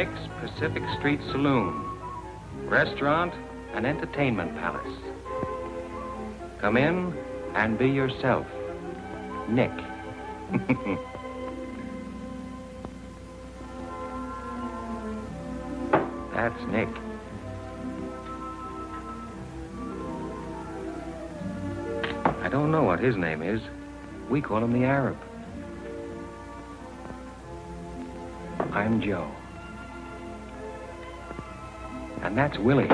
Nick's Pacific Street Saloon, restaurant and entertainment palace. Come in and be yourself, Nick. That's Nick. I don't know what his name is. We call him the Arab. I'm Joe. And that's Willie,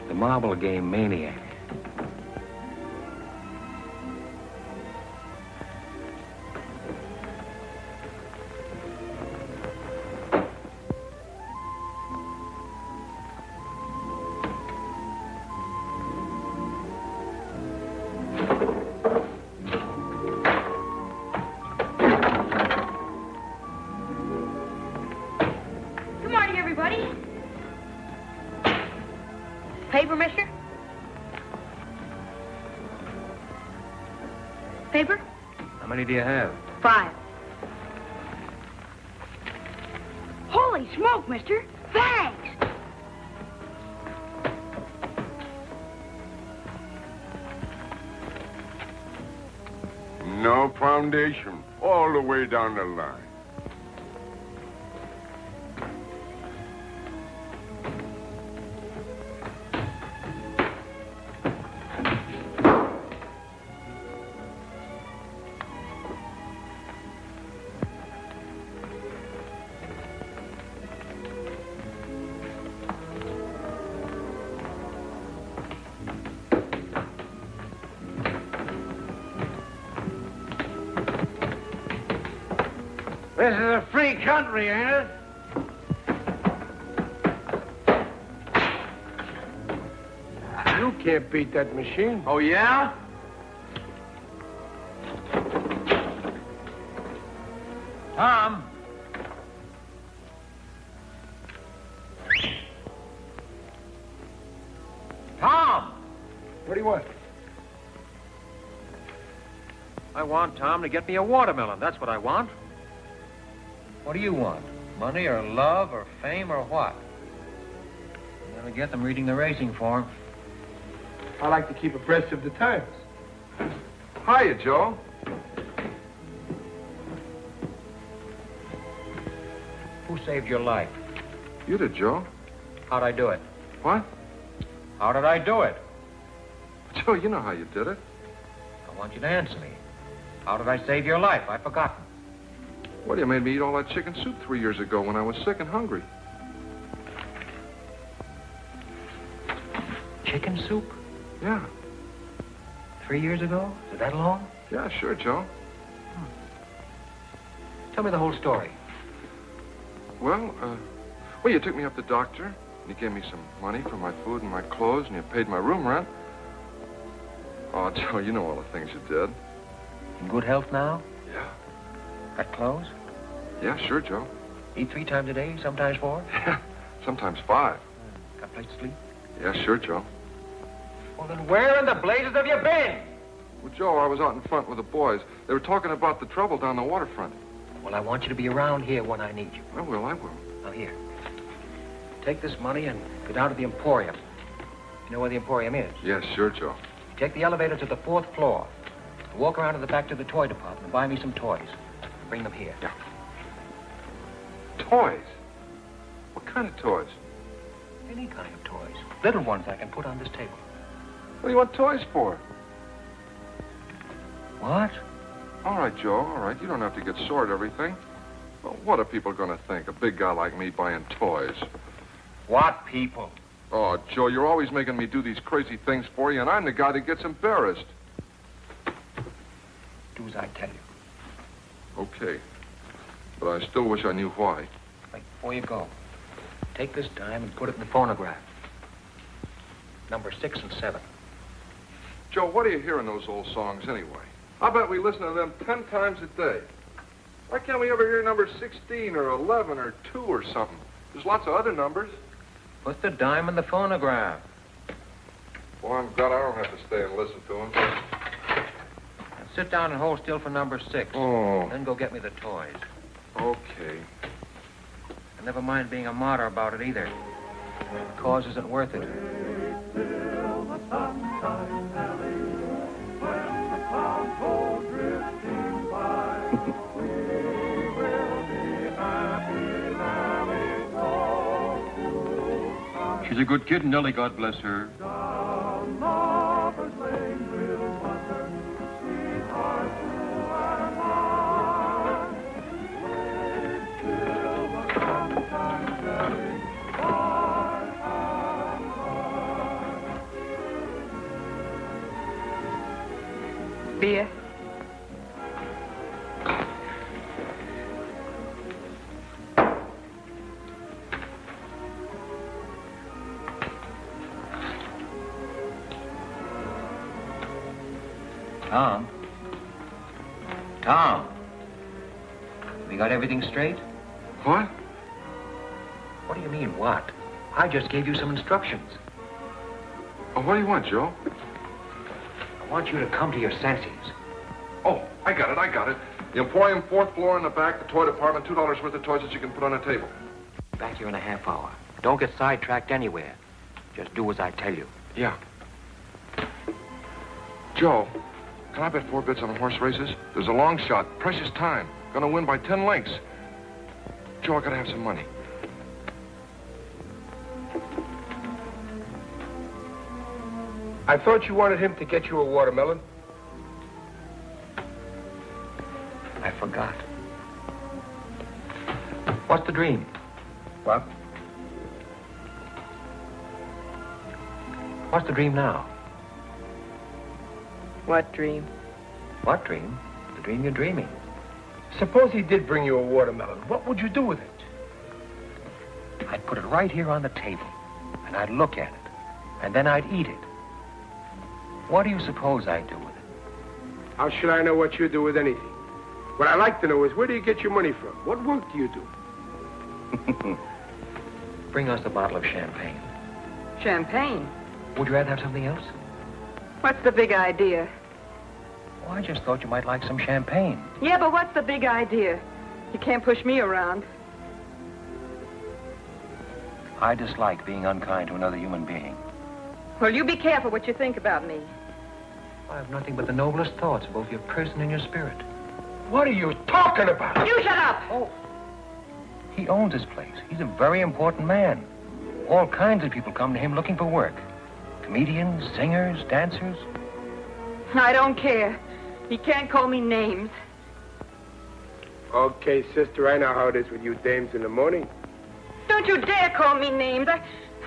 the marble game maniac. Paper, mister? Paper? How many do you have? 5. Holy smoke, mister. Thanks. No foundation, all the way down the line. This is a free country, ain't it? You can't beat that machine. Oh, yeah? Tom? Tom! What do you want? I want Tom to get me a watermelon. That's what I want. What do you want? Money or love or fame or what? You never get them reading the racing form. I like to keep abreast of the times. Hiya, Joe. Who saved your life? You did, Joe. How'd I do it? What? How did I do it? Joe, you know how you did it. I want you to answer me. How did I save your life? I've forgotten. Well, you made me eat all that chicken soup 3 years ago when I was sick and hungry. Chicken soup? Yeah. 3 years ago? Is it that long? Yeah, sure, Joe. Tell me the whole story. Well, you took me up to the doctor, and you gave me some money for my food and my clothes, and you paid my room rent. Oh, Joe, you know all the things you did. In good health now? Yeah. Got clothes? Yeah, sure, Joe. Eat 3 times a day, sometimes 4? Yeah, sometimes 5. Got a place to sleep? Yeah, sure, Joe. Well, then where in the blazes have you been? Well, Joe, I was out in front with the boys. They were talking about the trouble down the waterfront. Well, I want you to be around here when I need you. I will. Now, here. Take this money and go down to the Emporium. You know where the Emporium is? Yes, sure, Joe. Take the elevator to the 4th floor. Walk around to the back to the toy department and buy me some toys. Bring them here. Yeah. Toys? What kind of toys? Any kind of toys. Little ones I can put on this table. What do you want toys for? What? All right, Joe, all right. You don't have to get sore at everything. Well, what are people going to think? A big guy like me buying toys. What people? Oh, Joe, you're always making me do these crazy things for you, and I'm the guy that gets embarrassed. Do as I tell you. Okay. But I still wish I knew why. Wait, before you go, take this dime and put it in the phonograph. Number 6 and 7. Joe, what do you hear in those old songs anyway? I bet we listen to them 10 times a day. Why can't we ever hear number 16 or 11 or 2 or something? There's lots of other numbers. Put the dime in the phonograph. Well, I'm glad I don't have to stay and listen to them. Now sit down and hold still for number 6. Oh. Then go get me the toys. Okay. And never mind being a martyr about it either. The cause isn't worth it. She's a good kid, Nellie, God bless her. Beer. Tom? Tom? We got everything straight? What? What do you mean, what? I just gave you some instructions. Oh, what do you want, Joe? I want you to come to your senses. Oh, I got it. The Emporium, 4th floor in the back, the toy department, $2 worth of toys that you can put on a table. Back here in a half hour. Don't get sidetracked anywhere. Just do as I tell you. Yeah. Joe, can I bet 4 bits on horse races? There's a long shot, precious time. Gonna win by 10 lengths. Joe, I gotta have some money. I thought you wanted him to get you a watermelon. I forgot. What's the dream? What? What's the dream now? What dream? What dream? The dream you're dreaming. Suppose he did bring you a watermelon. What would you do with it? I'd put it right here on the table, and I'd look at it, and then I'd eat it. What do you suppose I'd do with it? How should I know what you do with anything? What I'd like to know is, where do you get your money from? What work do you do? Bring us a bottle of champagne. Champagne. Would you rather have something else? What's the big idea? Oh, I just thought you might like some champagne. Yeah, but what's the big idea? You can't push me around. I dislike being unkind to another human being. Well, you be careful what you think about me. I have nothing but the noblest thoughts of both your person and your spirit. What are you talking about? You shut up! Oh. He owns this place. He's a very important man. All kinds of people come to him looking for work. Comedians, singers, dancers. I don't care. He can't call me names. Okay, sister, I know how it is with you dames in the morning. Don't you dare call me names.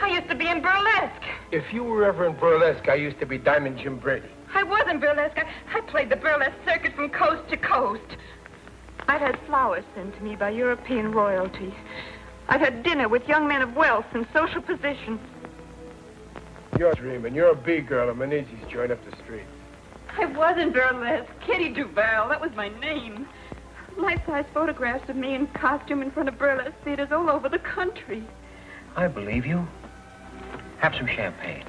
I used to be in burlesque. If you were ever in burlesque, I used to be Diamond Jim Brady. I was in burlesque. I played the burlesque circuit from coast to coast. I've had flowers sent to me by European royalty. I've had dinner with young men of wealth and social position. You're dreaming. You're a B-girl at Menezes joint up the street. I was in burlesque. Kitty Duval, that was my name. Life-size photographs of me in costume in front of burlesque theaters all over the country. I believe you. Have some champagne.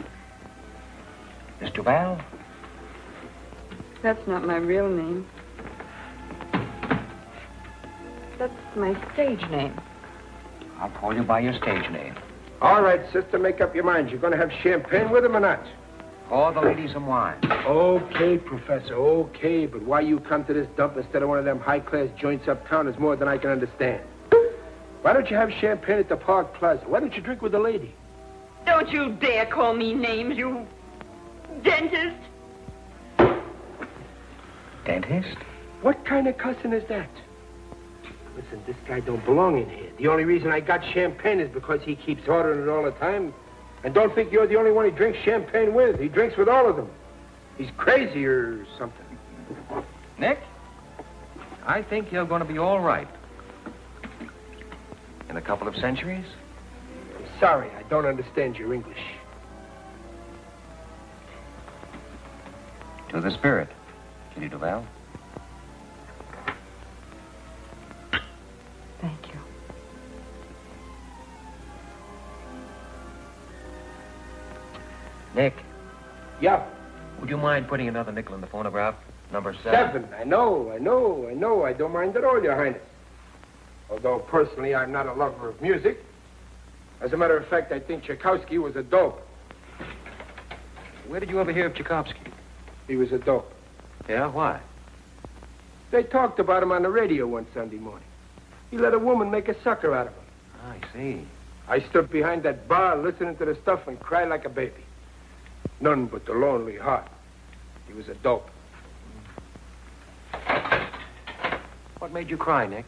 Miss Duval? That's not my real name. That's my stage name. I'll call you by your stage name. All right, sister, make up your mind. You're going to have champagne with him or not? Call the lady some wine. Okay, Professor, okay. But why you come to this dump instead of one of them high-class joints uptown is more than I can understand. Why don't you have champagne at the Park Plaza? Why don't you drink with the lady? Don't you dare call me names, you dentist. Dentist? What kind of cussing is that? Listen, this guy don't belong in here. The only reason I got champagne is because he keeps ordering it all the time. And don't think you're the only one he drinks champagne with. He drinks with all of them. He's crazy or something. Nick? I think you're going to be all right. In a couple of centuries? I'm sorry, I don't understand your English. To the spirit, Kitty Duval. Thank you. Nick, Yeah. would you mind putting another nickel in the phonograph? Number 7. 7. I know. I don't mind at all, Your Highness. Although personally I'm not a lover of music. As a matter of fact, I think Tchaikovsky was a dope. Where did you ever hear of Tchaikovsky? He was a dope. Yeah, why? They talked about him on the radio one Sunday morning. He let a woman make a sucker out of him. I see. I stood behind that bar listening to the stuff and cried like a baby. None but the lonely heart. He was a dope. What made you cry, Nick?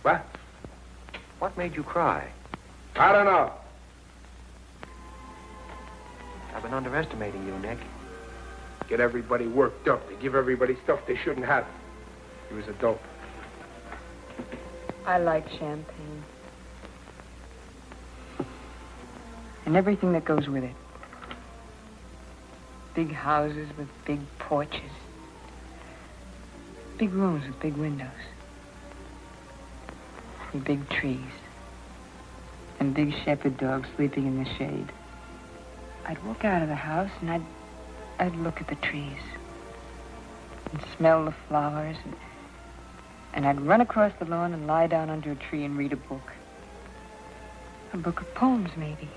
What? What made you cry? I don't know. I've been underestimating you, Nick. Get everybody worked up. They give everybody stuff they shouldn't have. He was a dope. I like champagne. And everything that goes with it. Big houses with big porches. Big rooms with big windows. And big trees. And big shepherd dogs sleeping in the shade. I'd walk out of the house and I'd look at the trees. And smell the flowers. And I'd run across the lawn and lie down under a tree and read a book. A book of poems, maybe.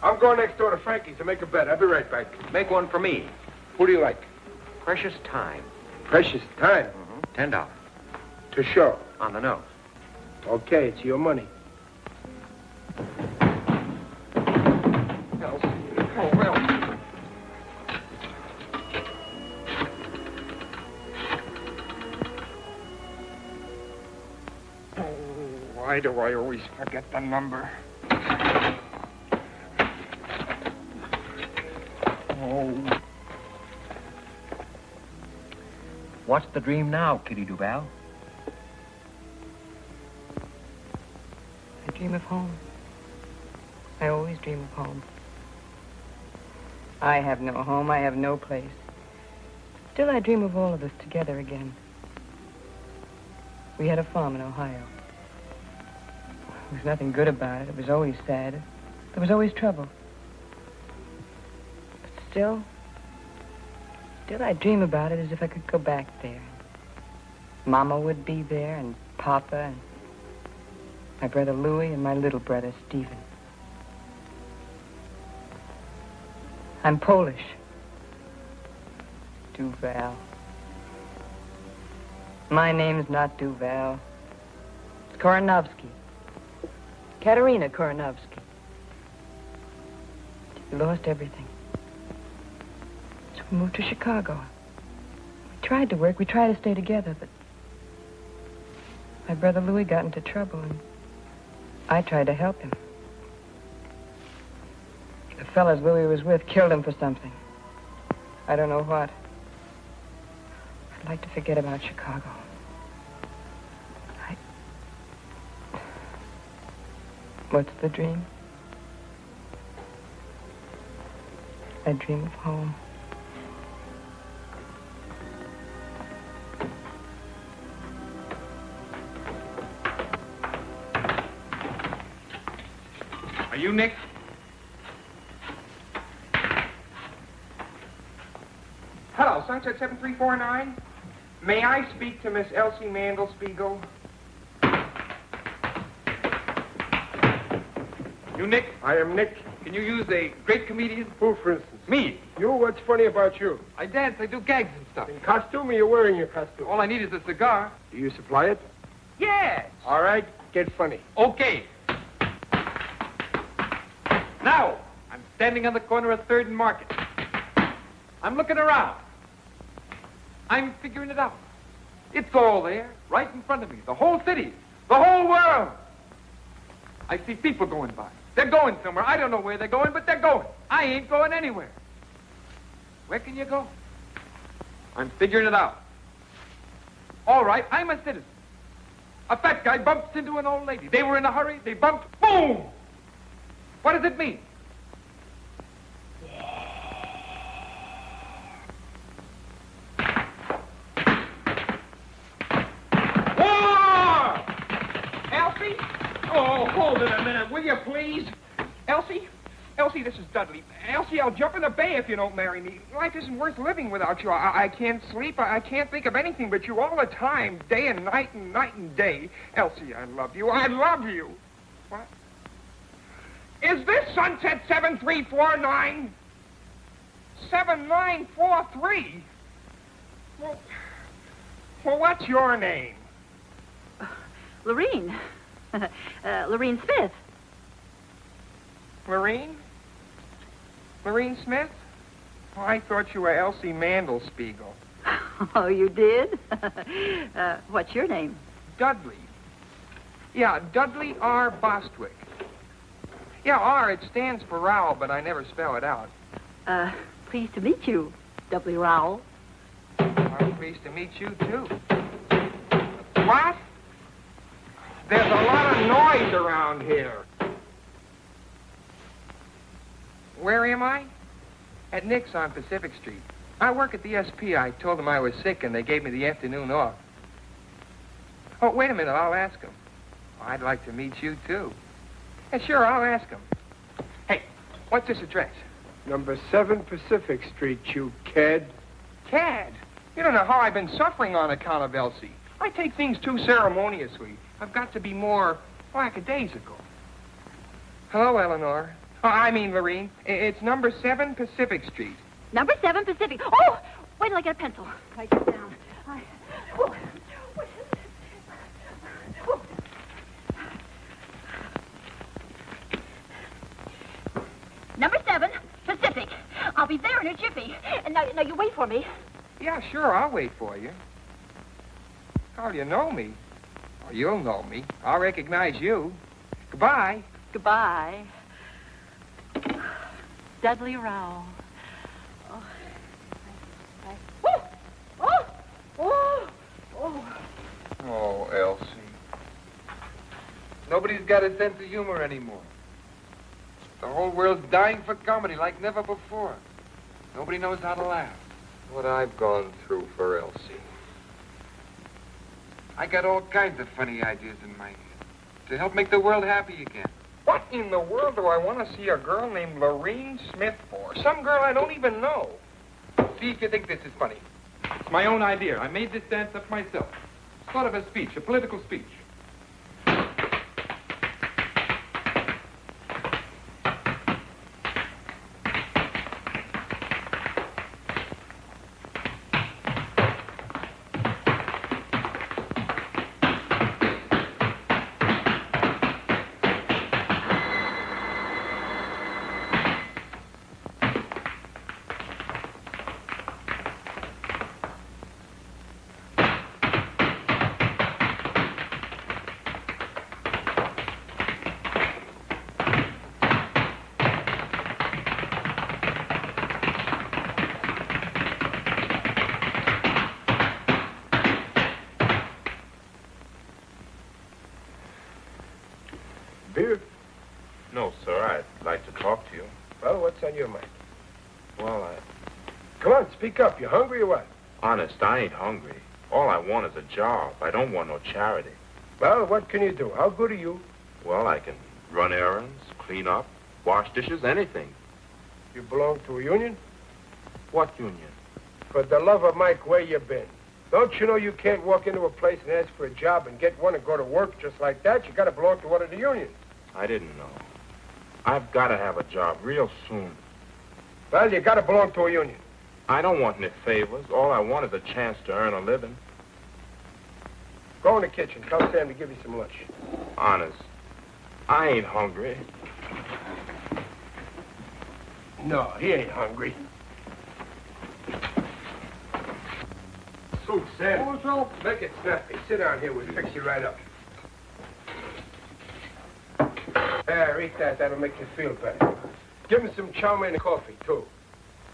I'm going next door to Frankie's to make a bet. I'll be right back. Make one for me. Who do you like? Precious time. Precious time. $10. To show. On the nose. Okay, it's your money. Why do I always forget the number? Oh. What's the dream now, Kitty Duval? I dream of home. I always dream of home. I have no home. I have no place. Still, I dream of all of us together again. We had a farm in Ohio. There was nothing good about it. It was always sad. There was always trouble. But still I dream about it as if I could go back there. Mama would be there, and Papa, and my brother Louis, and my little brother Stephen. I'm Polish. Duval. My name's not Duval. It's Koronovsky. Katerina Koronovsky. We lost everything. So we moved to Chicago. We tried to work. We tried to stay together, but my brother Louis got into trouble, and I tried to help him. The fellas Louis was with killed him for something. I don't know what. I'd like to forget about Chicago. What's the dream? I dream of home. Are you Nick? Hello, Sunset 7349. May I speak to Miss Elsie Mandelspiegel? You Nick? I am Nick. Can you use a great comedian? Who, for instance? Me. You? What's funny about you? I dance, I do gags and stuff. In costume or you're wearing your costume? All I need is a cigar. Do you supply it? Yes. All right, get funny. Okay. Now, I'm standing on the corner of 3rd and Market. I'm looking around. I'm figuring it out. It's all there, right in front of me. The whole city, the whole world. I see people going by. They're going somewhere. I don't know where they're going, but they're going. I ain't going anywhere. Where can you go? I'm figuring it out. All right, I'm a citizen. A fat guy bumps into an old lady. They were in a hurry. They bumped. Boom! What does it mean? War! Elsie? Oh, hold it a minute, will you, please? Elsie? Elsie, this is Dudley. Elsie, I'll jump in the bay if you don't marry me. Life isn't worth living without you. I can't sleep. I can't think of anything but you all the time, day and night and day. Elsie, I love you. I love you. What? Is this Sunset 7349? 7943? Well, what's your name? Lorene. Lorene Smith. Lorene? Lorene Smith? Oh, I thought you were Elsie Mandelspiegel. Oh, you did? What's your name? Dudley. Yeah, Dudley R. Bostwick. Yeah, R, it stands for Rowell, but I never spell it out. Pleased to meet you, Dudley Rowell. I'm pleased to meet you, too. What? There's a lot of noise around here. Where am I? At Nick's on Pacific Street. I work at the SP. I told them I was sick, and they gave me the afternoon off. Oh, wait a minute. I'll ask them. I'd like to meet you, too. Yeah, sure, I'll ask them. Hey, what's this address? Number 7 Pacific Street, you cad. Cad? You don't know how I've been suffering on account of Elsie. I take things too ceremoniously. I've got to be more lackadaisical. Hello, Eleanor. I mean, Lorene. It's number 7 Pacific Street. Number 7 Pacific. Oh, wait till I get a pencil. Write this down. Oh. Number 7 Pacific. I'll be there in a jiffy. And now you wait for me. Yeah, sure, I'll wait for you. Oh, you know me. Oh, you'll know me. I'll recognize you. Goodbye. Goodbye. Dudley Rowell. Oh. Oh, Elsie. Nobody's got a sense of humor anymore. The whole world's dying for comedy like never before. Nobody knows how to laugh. What I've gone through for Elsie. I got all kinds of funny ideas in my head to help make the world happy again. What in the world do I want to see a girl named Lorene Smith for? Some girl I don't even know. See if you think this is funny. It's my own idea. I made this dance up myself. Sort of a speech, a political speech. Beer? No, sir. I'd like to talk to you. Well, what's on your mind? Well, Come on, speak up. You hungry or what? honest, I ain't hungry. All I want is a job. I don't want no charity. Well, what can you do? How good are you? Well, I can run errands, clean up, wash dishes, anything. You belong to a union? What union? For the love of Mike, where you been? Don't you know you can't walk into a place and ask for a job and get one and go to work just like that? You got to belong to one of the unions. I didn't know. I've got to have a job real soon. Well, you got to belong to a union. I don't want any favors. All I want is a chance to earn a living. Go in the kitchen. Tell Sam to give you some lunch. Honest, I ain't hungry. No, he ain't hungry. Soup, Sam. Oh, Make it snappy. Sit down here. We'll fix you right up. There, eat that. That'll make you feel better. Give him some chow mein and coffee, too.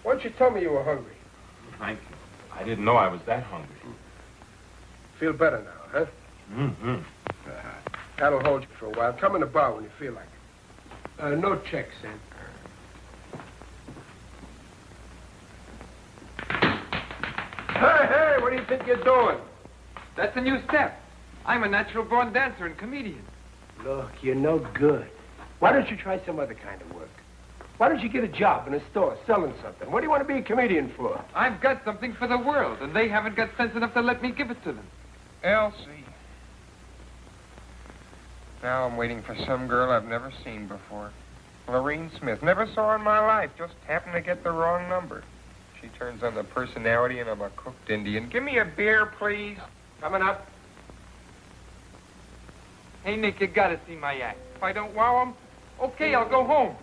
Why don't you tell me you were hungry? Thank you. I didn't know I was that hungry. Feel better now, huh? Mm-hmm. That'll hold you for a while. Come in the bar when you feel like it. No checks, Sam. Hey, what do you think you're doing? That's a new step. I'm a natural-born dancer and comedian. Look, you're no good. Why don't you try some other kind of work? Why don't you get a job in a store selling something? What do you want to be a comedian for? I've got something for the world, and they haven't got sense enough to let me give it to them. Elsie. Now I'm waiting for some girl I've never seen before. Lorene Smith. Never saw her in my life. Just happened to get the wrong number. She turns on the personality, and I'm a cooked Indian. Give me a beer, please. Coming up. Hey, Nick, you gotta see my act. If I don't wow 'em, okay, I'll go home.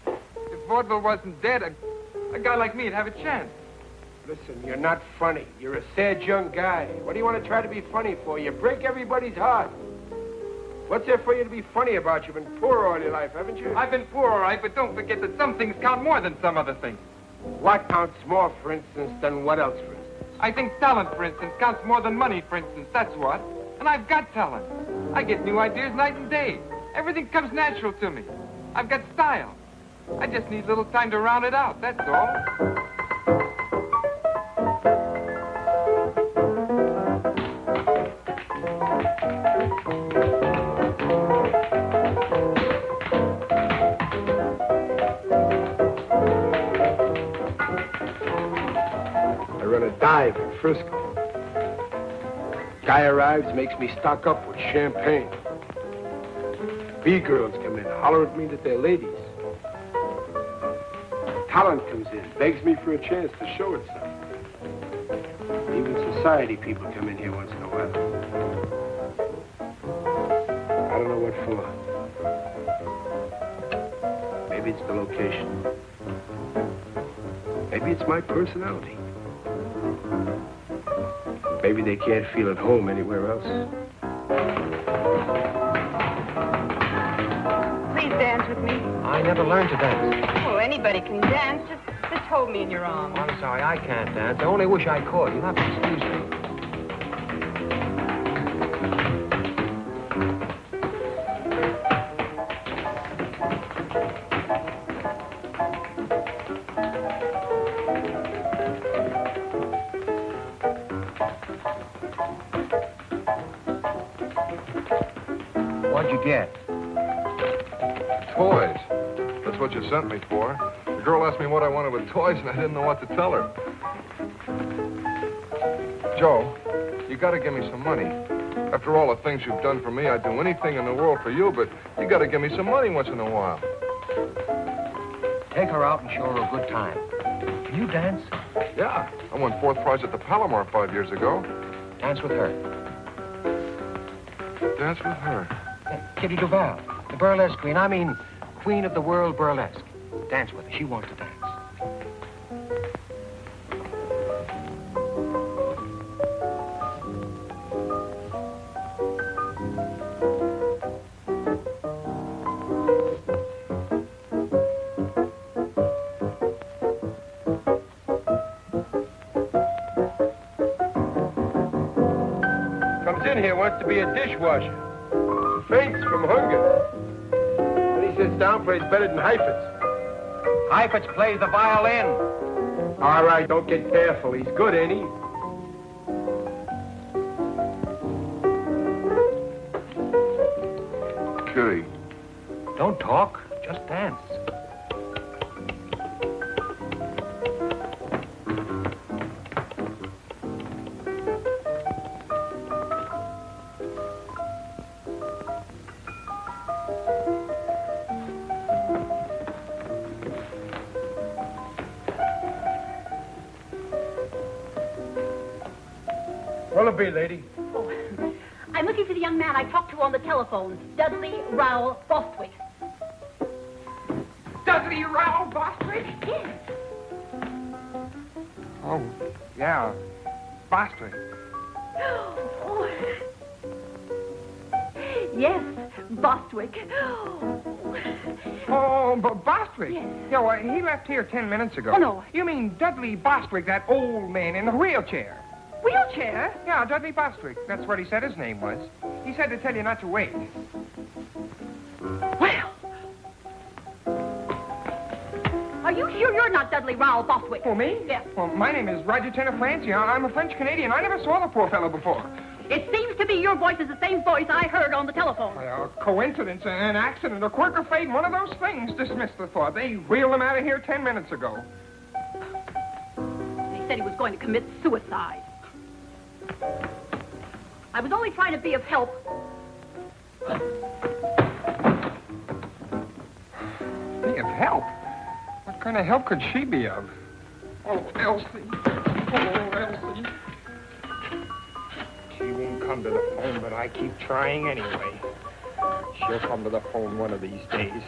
If vaudeville wasn't dead, a guy like me'd have a chance. Listen, you're not funny. You're a sad young guy. What do you want to try to be funny for? You break everybody's heart. What's there for you to be funny about? You've been poor all your life, haven't you? I've been poor, all right, but don't forget that some things count more than some other things. What counts more, for instance, than what else, for instance? I think talent, for instance, counts more than money, for instance. That's what. And I've got talent. I get new ideas night and day. Everything comes natural to me. I've got style. I just need a little time to round it out, that's all. I run a dive in Frisco. Guy arrives, makes me stock up with champagne. B-girls come in, holler at me that they're ladies. Talent comes in, begs me for a chance to show itself. Even society people come in here once in a while. I don't know what for. Maybe it's the location. Maybe it's my personality. Maybe they can't feel at home anywhere else. Please dance with me. I never learned to dance. Well, anybody can dance. Just hold me in your arms. I'm sorry, I can't dance. I only wish I could. You'll have to excuse me. What'd you get? Toys. That's what you sent me for. The girl asked me what I wanted with toys, and I didn't know what to tell her. Joe, you gotta give me some money. After all the things you've done for me, I'd do anything in the world for you, but you gotta give me some money once in a while. Take her out and show her a good time. Can you dance? Yeah, I won 4th prize at the Palomar 5 years ago. Dance with her. Dance with her. Kitty Duval, the burlesque queen. I mean, queen of the world burlesque. Dance with her. She wants to dance. Comes in here, wants to be a dishwasher. Faints from hunger. When he sits down, plays better than Heifetz. Heifetz plays the violin. All right, don't get careful. He's good, ain't he? Kitty. Don't talk, just dance. What'll it be, lady? Oh, I'm looking for the young man I talked to on the telephone, Dudley Rowell Bostwick. Dudley Rowell Bostwick? Yes. Oh, yeah. Bostwick. Oh. Yes, Bostwick. Oh, Bostwick? Yes. Yeah, well, he left here 10 minutes ago. Oh, no. You mean Dudley Bostwick, that old man in the wheelchair? Wheelchair? Yeah, Dudley Bostwick. That's what he said his name was. He said to tell you not to wait. Well. Are you sure you're not Dudley Rowell Bostwick? Oh, me? Yes. Well, my name is Roger Tenor Francie. I'm a French-Canadian. I never saw the poor fellow before. It seems to be your voice is the same voice I heard on the telephone. A coincidence, an accident, a quirk of fate, one of those things. Dismiss the thought. They wheeled him out of here 10 minutes ago. He said he was going to commit suicide. I was only trying to be of help. Be of help? What kind of help could she be of? Oh, Elsie. Oh, Elsie. She won't come to the phone, but I keep trying anyway. She'll come to the phone one of these days.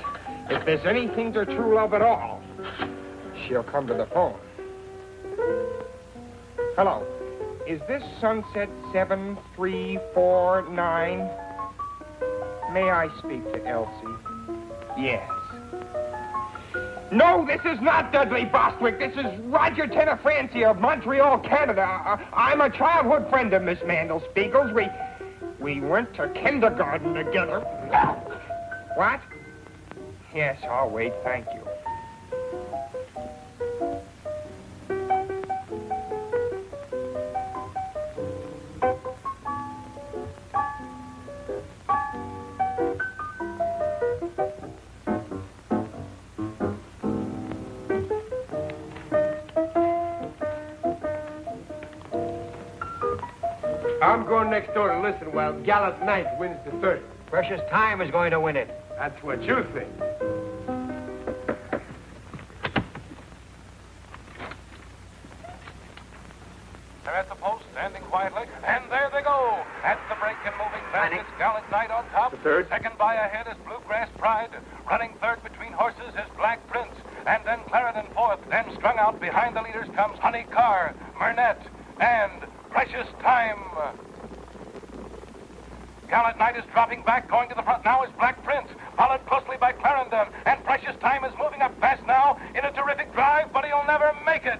If there's anything to true love at all, she'll come to the phone. Hello. Is this Sunset 7349? May I speak to Elsie? Yes. No, this is not Dudley Bostwick. This is Roger Tenafranci of Montreal, Canada. I'm a childhood friend of Miss Mandelspiegel's. We went to kindergarten together. What? Yes, I'll wait. Thank you. I'm going next door to listen while Gallant Knight wins the third. Precious Time is going to win it. That's what you think. They're at the post, standing quietly, and there they go. At the break and moving fast, it's Gallant Knight on top. The third. Second by ahead is Bluegrass Pride. Running third between horses is Black Prince. And then Clarendon fourth. Then strung out behind the leaders comes Honey Carr, Murnett, and Precious Time. Gallant Knight is dropping back, going to the front now is Black Prince, followed closely by Clarendon, and Precious Time is moving up fast now in a terrific drive, but he'll never make it.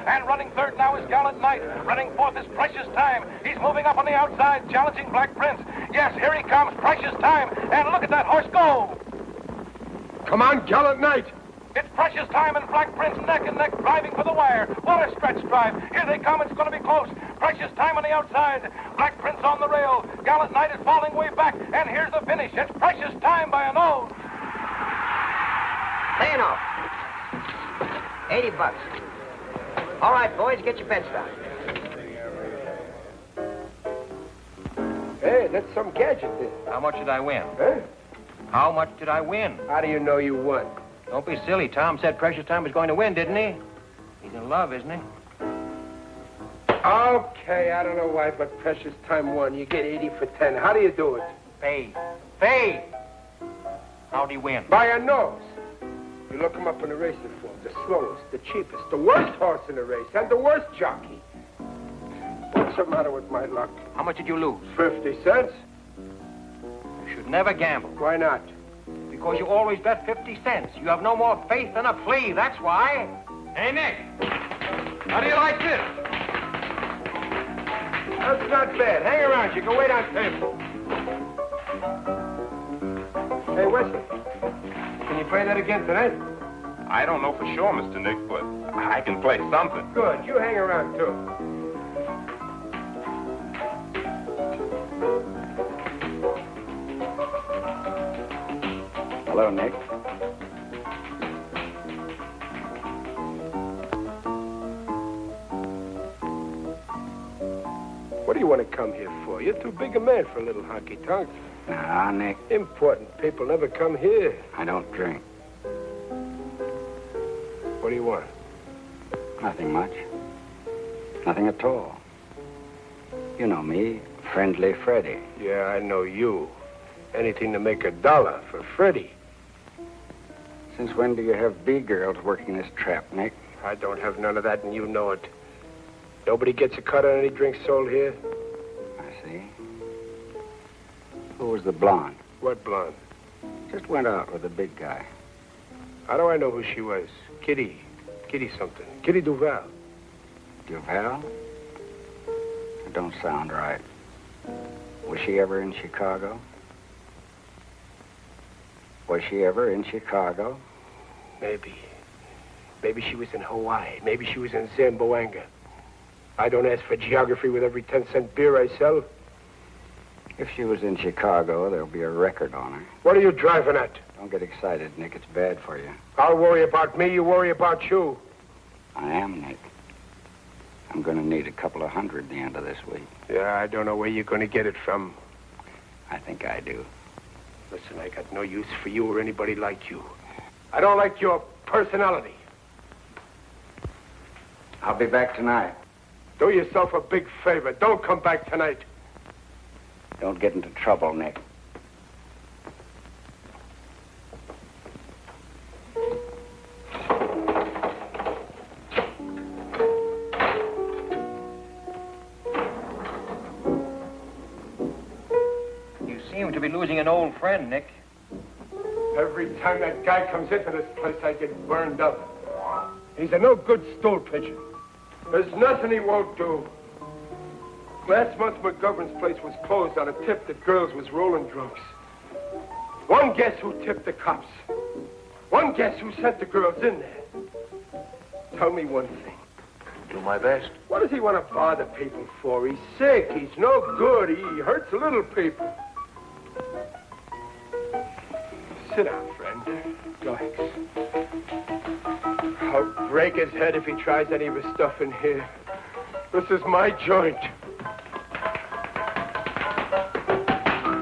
And running third now is Gallant Knight. Running fourth is Precious Time. He's moving up on the outside, challenging Black Prince. Yes, here he comes, Precious Time, and look at that horse go. Come on, Gallant Knight. It's Precious Time and Black Prince neck and neck driving for the wire. What a stretch drive. Here they come. It's going to be close. Precious Time on the outside. Black Prince on the rail. Gallant Knight is falling way back. And here's the finish. It's Precious Time by a nose. Pay off. $80. All right, boys, get your bets down. Hey, that's some gadget there. How much did I win? Huh? How much did I win? How do you know you won? Don't be silly. Tom said Precious Time was going to win, didn't he? He's in love, isn't he? Okay, I don't know why, but Precious Time won. You get 80 for 10. How do you do it? Fade. Fade! How'd he win? By a nose. You look him up in the racing form. The slowest, the cheapest, the worst horse in the race, and the worst jockey. What's the matter with my luck? How much did you lose? 50 cents. You should never gamble. Why not? Because you always bet 50 cents. You have no more faith than a flea, that's why. Hey, Nick. How do you like this? That's not bad. Hang around. You can wait on table. Hey, Wesley. Can you play that again tonight? I don't know for sure, Mr. Nick, but I can play something. Good. You hang around, too. Hello, Nick. What do you want to come here for? You're too big a man for a little honky-tonk. Nah, Nick, Important people never come here. I don't drink. What do you want? Nothing much. Nothing at all. You know me, Friendly Freddy. Yeah, I know you. Anything to make $1 for Freddie. Since when do you have B-girls working this trap, Nick? I don't have none of that, and you know it. Nobody gets a cut on any drinks sold here. I see. Who was the blonde? What blonde? Just went out with the big guy. How do I know who she was? Kitty. Kitty something. Kitty Duval. Duval? It don't sound right. Was she ever in Chicago? Was she ever in Chicago? Maybe. Maybe she was in Hawaii. Maybe she was in Zamboanga. I don't ask for geography with every 10-cent beer I sell. If she was in Chicago, there'll be a record on her. What are you driving at? Don't get excited, Nick. It's bad for you. I'll worry about me, you worry about you. I am, Nick. I'm going to need a couple of hundred at the end of this week. Yeah, I don't know where you're going to get it from. I think I do. Listen, I got no use for you or anybody like you. I don't like your personality. I'll be back tonight. Do yourself a big favor. Don't come back tonight. Don't get into trouble, Nick. You seem to be losing an old friend, Nick. Every time that guy comes into this place, I get burned up. He's a no good stool pigeon. There's nothing he won't do. Last month, McGovern's place was closed on a tip that girls was rolling drunks. One guess who tipped the cops. One guess who sent the girls in there. Tell me one thing. Do my best. What does he want to bother people for? He's sick. He's no good. He hurts little people. Sit down, friend. Relax. I'll break his head if he tries any of his stuff in here. This is my joint.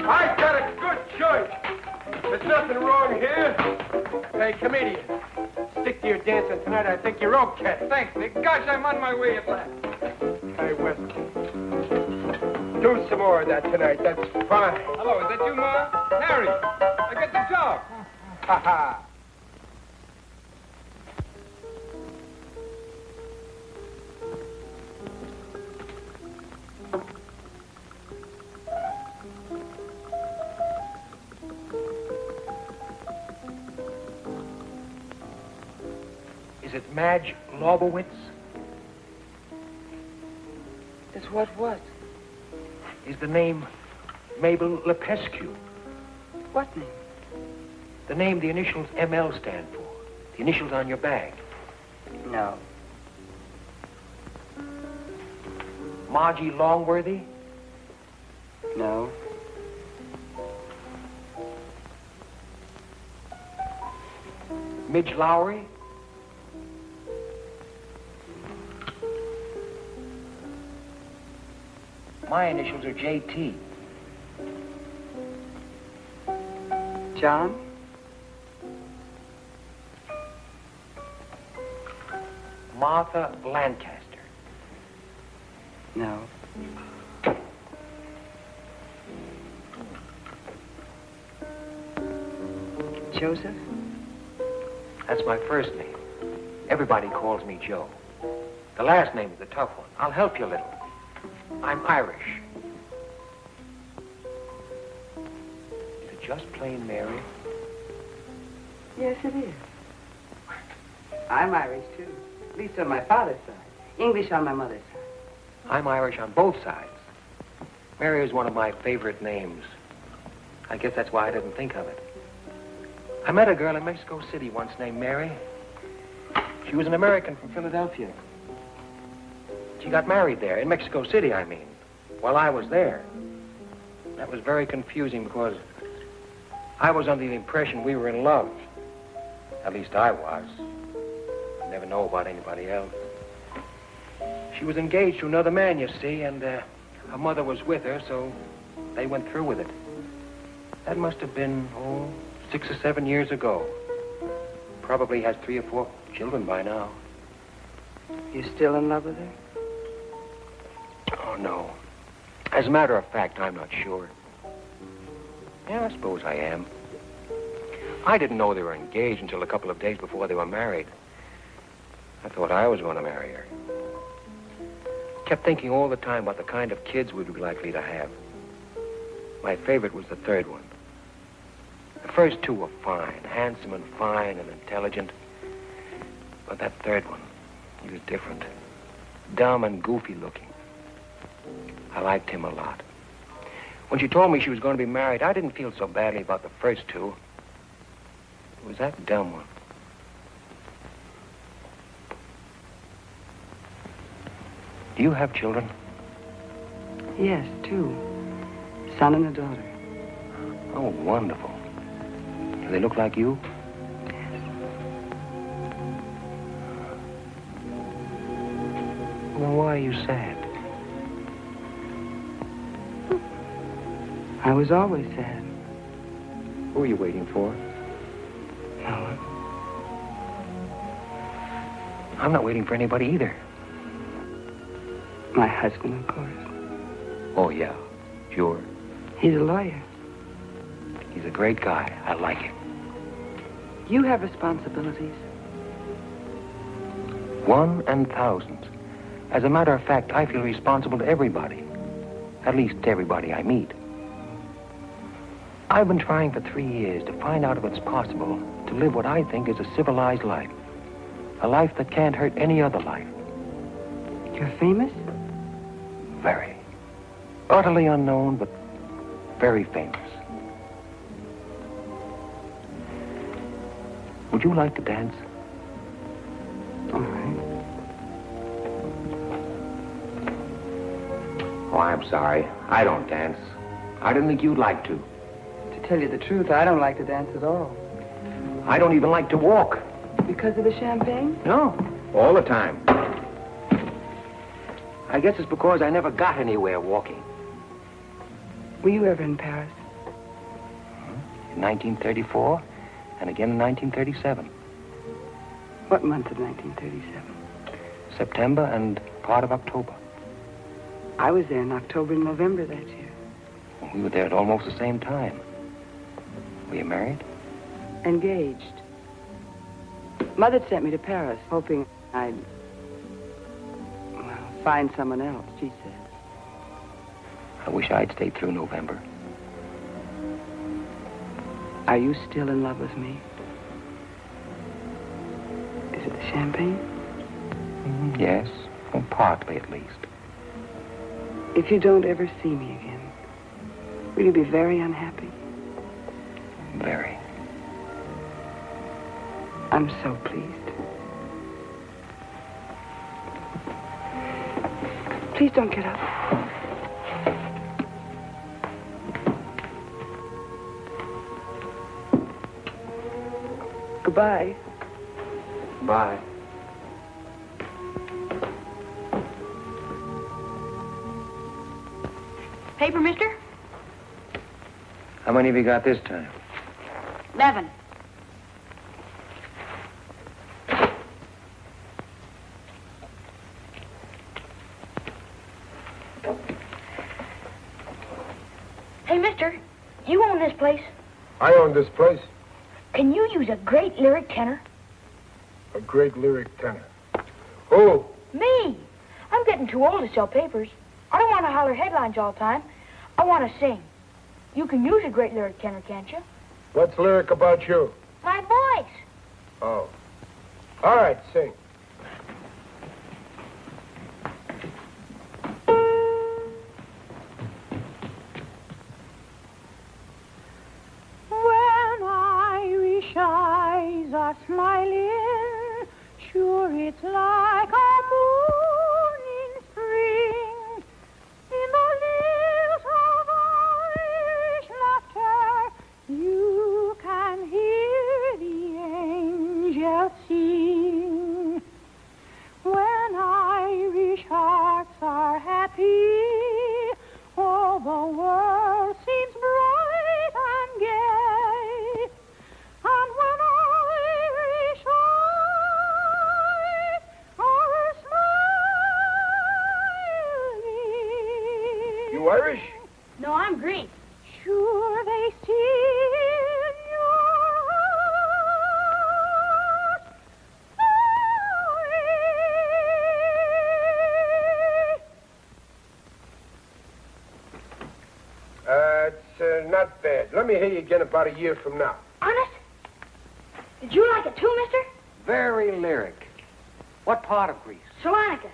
I got a good joint. There's nothing wrong here. Hey, comedian, stick to your dancing tonight. I think you're okay. Thanks, Nick. Gosh, I'm on my way at last. Hey, West, do some more of that tonight. That's fine. Hello, is that you, Ma? Harry, I got the job. Ha ha. Is it Madge Lobowitz? Is what? Is the name Mabel Lepescu? What name? The name the initials ML stand for. The initials on your bag. No. Margie Longworthy? No. Midge Lowry? My initials are JT. John? Martha Lancaster. No. Joseph? That's my first name. Everybody calls me Joe. The last name is the tough one. I'll help you a little. I'm Irish. Is it just plain Mary? Yes, it is. I'm Irish, too. At least on my father's side. English on my mother's side. I'm Irish on both sides. Mary is one of my favorite names. I guess that's why I didn't think of it. I met a girl in Mexico City once named Mary. She was an American from Philadelphia. She got married there, in Mexico City, I mean, while I was there. That was very confusing because I was under the impression we were in love. At least I was. I never know about anybody else. She was engaged to another man, you see, and her mother was with her, so they went through with it. That must have been, 6 or 7 years ago. Probably has 3 or 4 children by now. You still in love with her? Oh, no. As a matter of fact, I'm not sure. Yeah, I suppose I am. I didn't know they were engaged until a couple of days before they were married. I thought I was going to marry her. Kept thinking all the time about the kind of kids we'd be likely to have. My favorite was the third one. The first 2 were fine, handsome and fine and intelligent. But that third one, he was different. Dumb and goofy looking. I liked him a lot. When she told me she was going to be married, I didn't feel so badly about the first 2. It was that dumb one. Do you have children? Yes, 2. son and a daughter. Oh, wonderful. Do they look like you? Well, why are you sad? I was always sad. Who are you waiting for? No one. I'm not waiting for anybody either. My husband, of course. Oh, yeah, sure. He's a lawyer. He's a great guy. I like him. You have responsibilities. One and thousands. As a matter of fact, I feel responsible to everybody. At least to everybody I meet. I've been trying for 3 years to find out if it's possible to live what I think is a civilized life. A life that can't hurt any other life. You're famous? Very. Utterly unknown, but very famous. Would you like to dance? All right. Oh, I'm sorry. I don't dance. I didn't think you'd like to. To tell you the truth, I don't like to dance at all. I don't even like to walk. Because of the champagne? No, all the time. I guess it's because I never got anywhere walking. Were you ever in Paris? In 1934, and again in 1937. What month of 1937? September and part of October. I was there in October and November that year. We were there at almost the same time. Were you married? Engaged. Mother sent me to Paris, hoping I'd, well, find someone else, she said. I wish I'd stayed through November. Are you still in love with me? Is it the champagne? Yes, well, partly at least. If you don't ever see me again, will you be very unhappy? Very. I'm so pleased. Please don't get up. Goodbye. Bye. Paper, mister? How many have you got this time? 11. Hey, mister, you own this place. I own this place. Can you use a great lyric tenor? A great lyric tenor. Who? Me. I'm getting too old to sell papers. I don't want to holler headlines all the time. I want to sing. You can use a great lyric tenor, can't you? What's lyric about you? My voice. Oh. All right, sing. When Irish eyes are smiling, sure it's like a moon in spring. In the lilt of Irish laughter, you can hear the angels sing. When Irish hearts are happy, all the world seems bright and gay. And when Irish eyes are smiling, You Irish? No, I'm Greek. sure they see in your heart It's not bad. Let me hear you again about a year from now. Honest? Did you like it too, mister? Very lyric. What part of Greece? Salonica.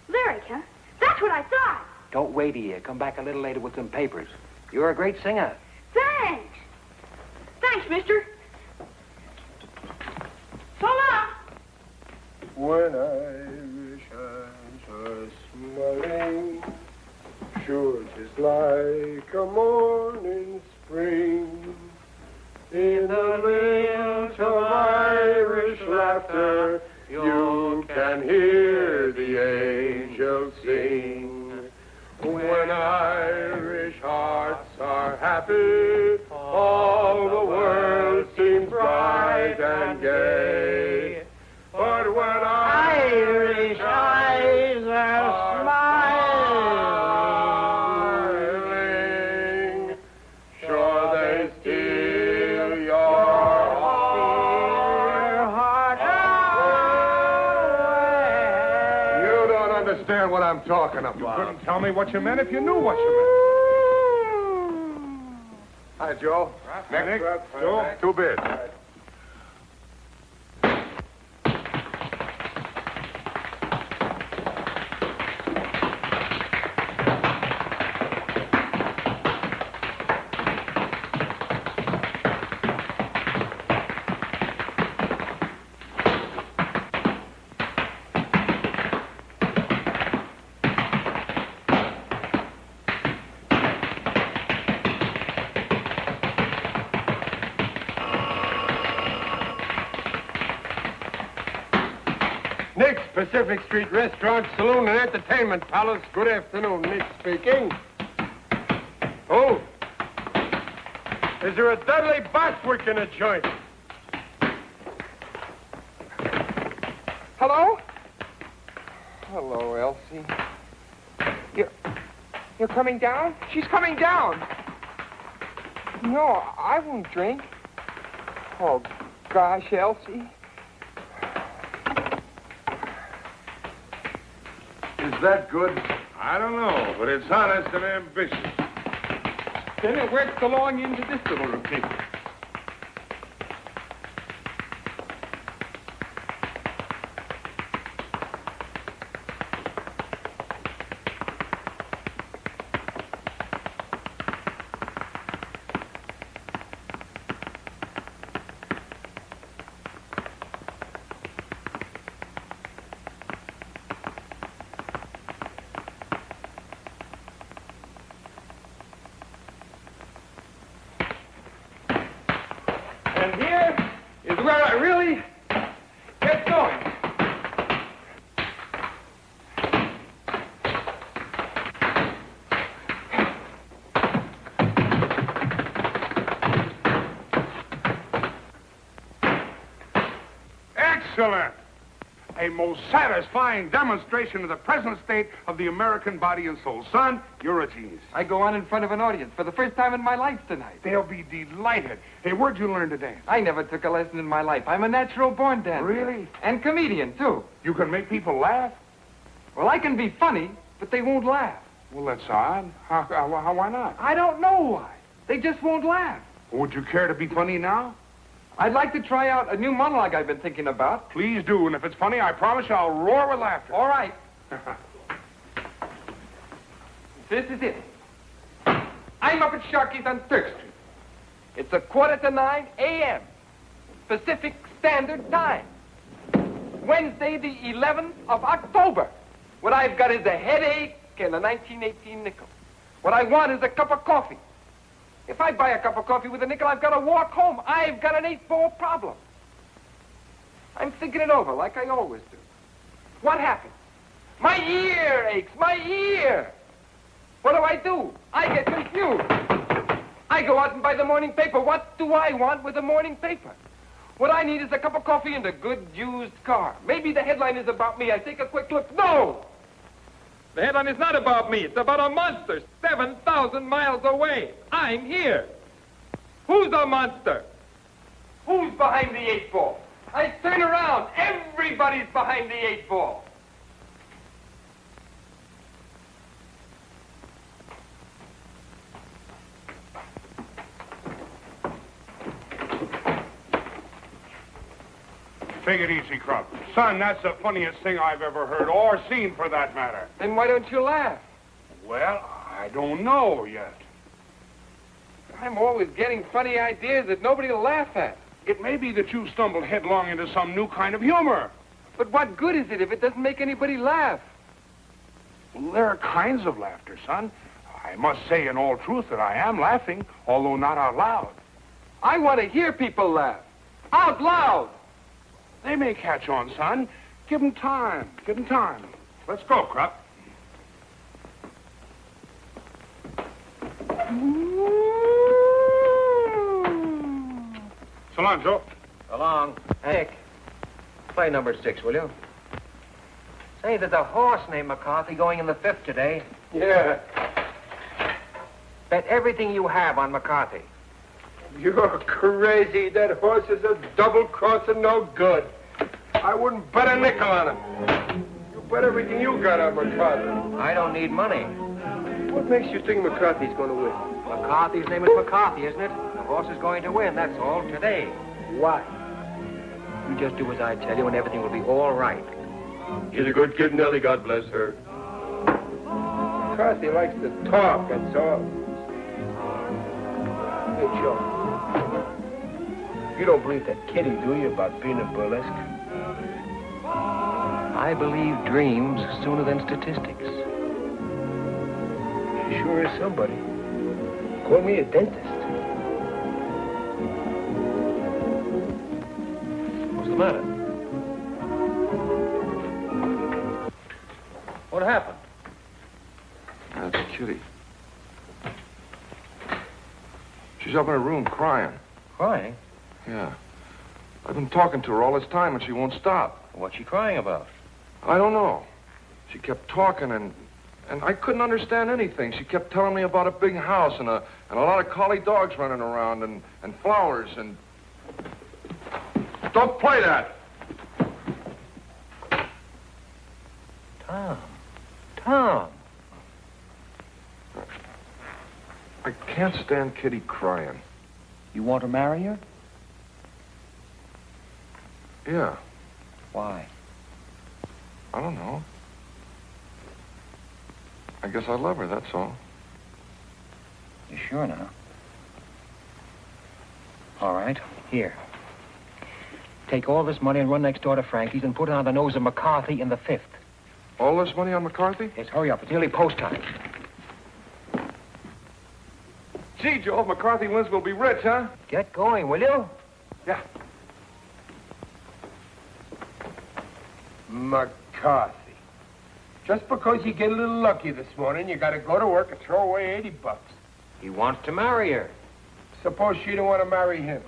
Lyric, huh? That's what I thought. Don't wait a year. Come back a little later with some papers. You're a great singer. Thanks. Thanks, mister. So long. When Irish eyes are smiling, sure, just like a morning spring. In the lilt of Irish laughter, you can hear the angels sing. When Irish hearts are happy, all the world seems bright and gay. But when Irish eyes are smiling, sure they steal your heart away. You don't understand what I'm talking about. You couldn't tell me what you meant if you knew what you meant. Hi, Joe. Nick, Nick, Joe. Two bids. Nick's Pacific Street Restaurant, Saloon, and Entertainment Palace. Good afternoon, Nick speaking. Oh, is there a Dudley Bostwick in a joint? Hello? Hello, Elsie. You're coming down? She's coming down. No, I won't drink. Oh, gosh, Elsie. Is that good? I don't know, but it's honest and ambitious. Then it works along into this little routine. And here is where I really get going. Excellent! A most satisfying demonstration of the present state of the American body and soul. Son, you're a genius. I go on in front of an audience for the first time in my life tonight. They'll be delighted. Hey, where'd you learn to dance? I never took a lesson in my life. I'm a natural-born dancer. Really? And comedian, too. You can make people laugh? Well, I can be funny, but they won't laugh. Well, that's odd. Why not? I don't know why. They just won't laugh. Would you care to be funny now? I'd like to try out a new monologue I've been thinking about. Please do, and if it's funny, I promise you I'll roar with laughter. All right. This is it. I'm up at Sharkey's on 3rd Street. It's 8:45 a.m. Pacific Standard Time. Wednesday, the 11th of October. What I've got is a headache and a 1918 nickel. What I want is a cup of coffee. If I buy a cup of coffee with a nickel, I've got to walk home. I've got an 8-ball problem. I'm thinking it over like I always do. What happens? My ear aches, my ear. What do? I get confused. I go out and buy the morning paper. What do I want with the morning paper? What I need is a cup of coffee and a good used car. Maybe the headline is about me. I take a quick look. No! The headline is not about me. It's about a monster 7,000 miles away. I'm here. Who's a monster? Who's behind the 8-ball? I turn around. Everybody's behind the 8-ball. Take it easy, Crump. Son, that's the funniest thing I've ever heard, or seen for that matter. Then why don't you laugh? Well, I don't know yet. I'm always getting funny ideas that nobody will laugh at. It may be that you stumbled headlong into some new kind of humor. But what good is it if it doesn't make anybody laugh? Well, there are kinds of laughter, son. I must say in all truth that I am laughing, although not out loud. I want to hear people laugh. Out loud. They may catch on, son. Give them time. Give them time. Let's go, Krupp. So long, Joe. So long. Nick, play number 6, will you? Say, there's a horse named McCarthy going in the 5th today. Yeah. Bet everything you have on McCarthy. You're crazy. That horse is a double-crossing no good. I wouldn't bet a nickel on him. You bet everything you got on McCarthy. I don't need money. What makes you think McCarthy's going to win? McCarthy's name is McCarthy, isn't it? The horse is going to win, that's all, today. Why? You just do as I tell you and everything will be all right. She's a good kid, Nellie. God bless her. McCarthy likes to talk, that's all. Hey, Joe. You don't believe that kiddie, do you, about being a burlesque? I believe dreams sooner than statistics. She sure is somebody. Call me a dentist. What's the matter? What happened? That's Kitty. She's up in her room crying. Crying? Yeah. I've been talking to her all this time and she won't stop. What's she crying about? I don't know. She kept talking and I couldn't understand anything. She kept telling me about a big house and a lot of collie dogs running around and flowers and... Don't play that! Tom. I can't stand Kitty crying. You want to marry her? Yeah. Why? I don't know. I guess I love her, that's all. You sure now? All right, here. Take all this money and run next door to Frankie's and put it on the nose of McCarthy in the 5th. All this money on McCarthy? Yes, hurry up. It's nearly post time. Gee, Joe, if McCarthy wins, we'll be rich, huh? Get going, will you? Yeah. McCarthy. Just because you get a little lucky this morning, you got to go to work and throw away $80. He wants to marry her. Suppose she don't want to marry him.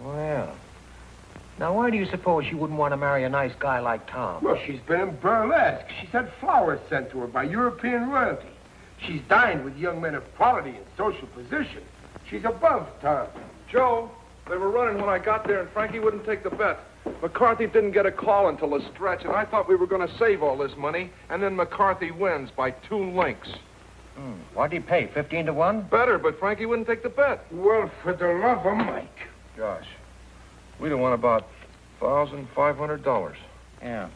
Well, now why do you suppose she wouldn't want to marry a nice guy like Tom? Well, she's been in burlesque. She's had flowers sent to her by European royalty. She's dined with young men of quality and social position. She's above Tom. Joe, they were running when I got there and Frankie wouldn't take the bet. McCarthy didn't get a call until the stretch, and I thought we were going to save all this money, and then McCarthy wins by 2 links. What'd he pay, 15 to 1? Better, but Frankie wouldn't take the bet. Well, for the love of Mike. Gosh, we'd have won about $1,500. Yeah.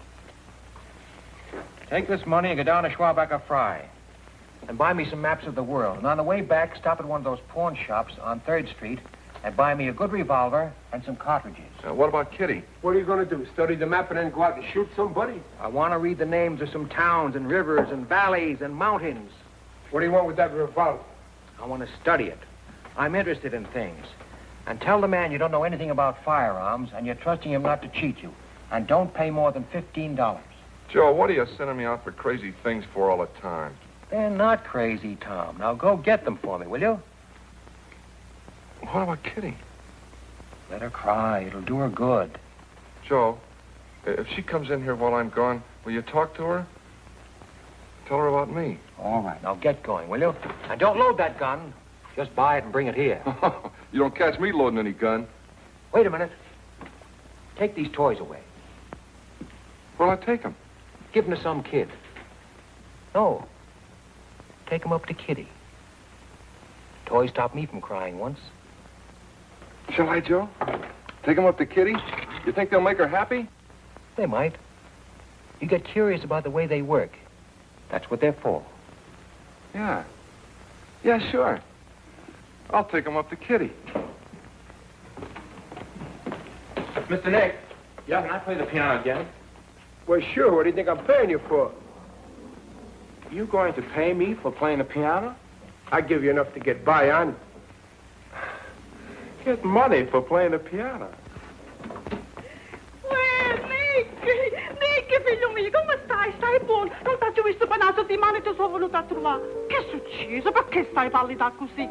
Take this money and go down to Schwabacher Fry. And buy me some maps of the world. And on the way back, stop at one of those pawn shops on 3rd Street and buy me a good revolver and some cartridges. What about Kitty? What are you going to do, study the map and then go out and shoot somebody? I want to read the names of some towns and rivers and valleys and mountains. What do you want with that revolver? I want to study it. I'm interested in things. And tell the man you don't know anything about firearms and you're trusting him not to cheat you. And don't pay more than $15. Joe, what are you sending me out for crazy things for all the time? They're not crazy, Tom. Now go get them for me, will you? What about Kitty? Let her cry. It'll do her good. Joe, if she comes in here while I'm gone, will you talk to her? Tell her about me. All right. Now get going, will you? And don't load that gun. Just buy it and bring it here. You don't catch me loading any gun. Wait a minute. Take these toys away. Where'll I take them? Give them to some kid. No. Take them up to Kitty. Toys stopped me from crying once. Shall I, Joe? Take them up to Kitty? You think they'll make her happy? They might. You get curious about the way they work. That's what they're for. Yeah. Yeah, sure. I'll take them up to Kitty. Mr. Nick. Yeah, can I play the piano again? Well, sure. What do you think I'm paying you for? You going to pay me for playing the piano? I give you enough to get by on. Get money for playing the piano. Nick, figlio mio, come stai? Stai buono? Non t'ho visto panato di mano e ti sono venuta a trovare. Che è successo? Perché stai pallida così?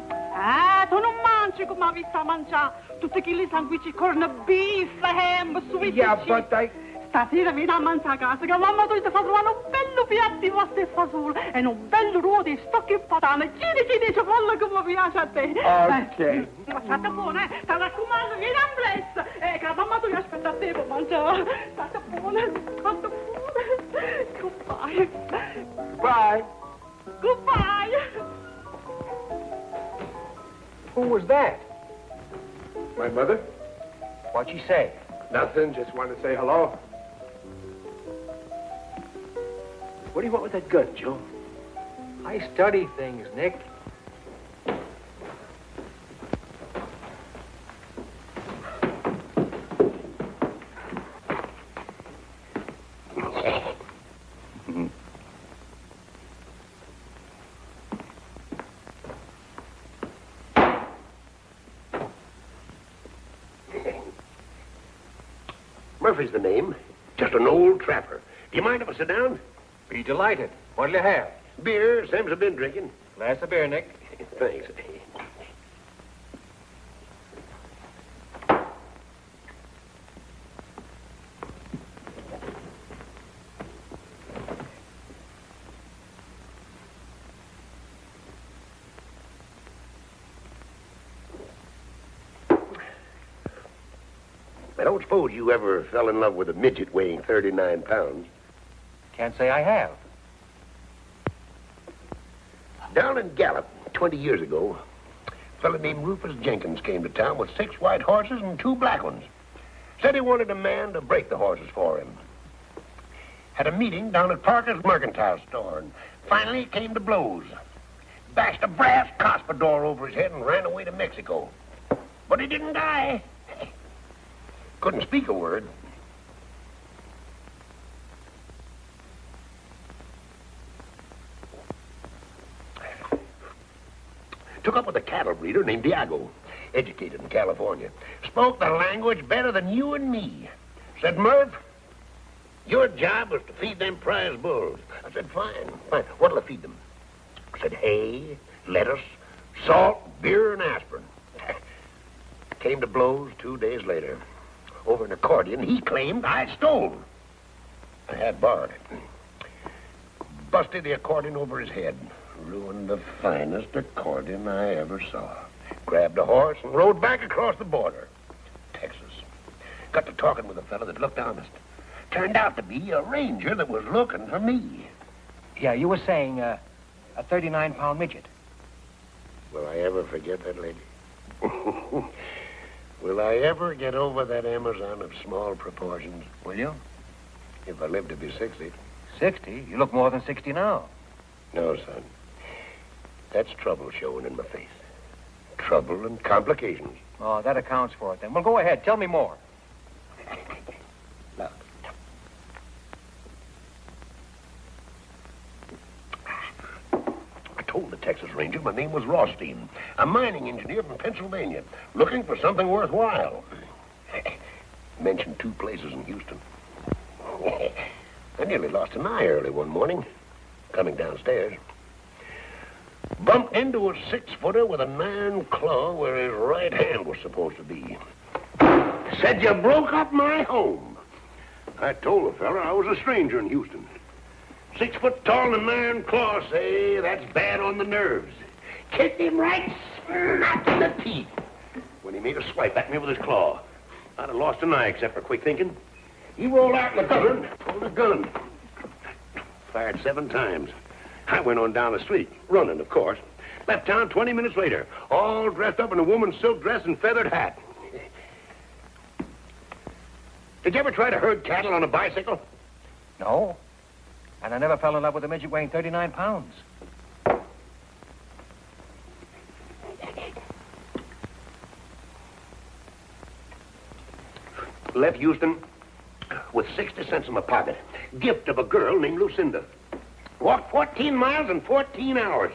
Tu non mangi come hai visto a mangiare. Tutti quelli sanguici, corn beef, ham, sweet Yeah, cheese. but I... Stasera vieni a mangiare a casa, che mamma tu ti fa trovare un bello piatto di pasta e fagioli e un bello ruolo di stocchi e patane. Giri, cipolla come piace a te. Ok. Ma state buono, eh? Ti raccomando, vieni a bless. Che la mamma tu ti aspetta a te per mangiare. State buono, state buono. Goodbye. Bye. Goodbye. Who was that? My mother? What'd she say? Nothing, just wanted to say hello. What do you want with that gun, Joe? I study things, Nick. Murphy's the name. Just an old trapper. Do you mind if I sit down? Be delighted. What'll you have? Beer, Sam's have been drinking. Glass of beer, Nick. Thanks. I don't suppose you ever fell in love with a midget weighing 39 pounds. Can't say I have. Down in Gallup, 20 years ago, a fella named Rufus Jenkins came to town with 6 white horses and 2 black ones. Said he wanted a man to break the horses for him. Had a meeting down at Parker's mercantile store, and finally it came to blows. Bashed a brass cuspidor over his head and ran away to Mexico. But he didn't die. Couldn't speak a word. Took up with a cattle breeder named Diago, educated in California. Spoke the language better than you and me. Said, Murph, your job was to feed them prize bulls. I said, fine. What'll I feed them? Said, hay, lettuce, salt, beer, and aspirin. Came to blows 2 days later. Over an accordion he claimed I stole. I had borrowed it. Busted the accordion over his head. Ruined the finest accordion I ever saw. Grabbed a horse and rode back across the border. Texas. Got to talking with a fellow that looked honest. Turned out to be a ranger that was looking for me. Yeah, you were saying a 39-pound midget. Will I ever forget that lady? Will I ever get over that Amazon of small proportions? Will you? If I live to be 60. 60? You look more than 60 now. No, son. That's trouble showing in my face. Trouble and complications. Oh, that accounts for it then. Well, go ahead. Tell me more. Look. I told the Texas Ranger my name was Rothstein, a mining engineer from Pennsylvania, looking for something worthwhile. Mentioned 2 places in Houston. I nearly lost an eye early one morning, coming downstairs. Bumped into a 6-footer with an iron claw where his right hand was supposed to be. Said, you broke up my home. I told the fella I was a stranger in Houston. 6 foot tall and an iron claw, say, that's bad on the nerves. Kicked him right smack in the teeth when he made a swipe at me with his claw. I'd have lost an eye except for quick thinking. He rolled out in the gutter, pulled a gun. Fired 7 times. I went on down the street, running, of course. Left town 20 minutes later, all dressed up in a woman's silk dress and feathered hat. Did you ever try to herd cattle on a bicycle? No. And I never fell in love with a midget weighing 39 pounds. Left Houston with 60 cents in my pocket. Gift of a girl named Lucinda. Walked 14 miles in 14 hours.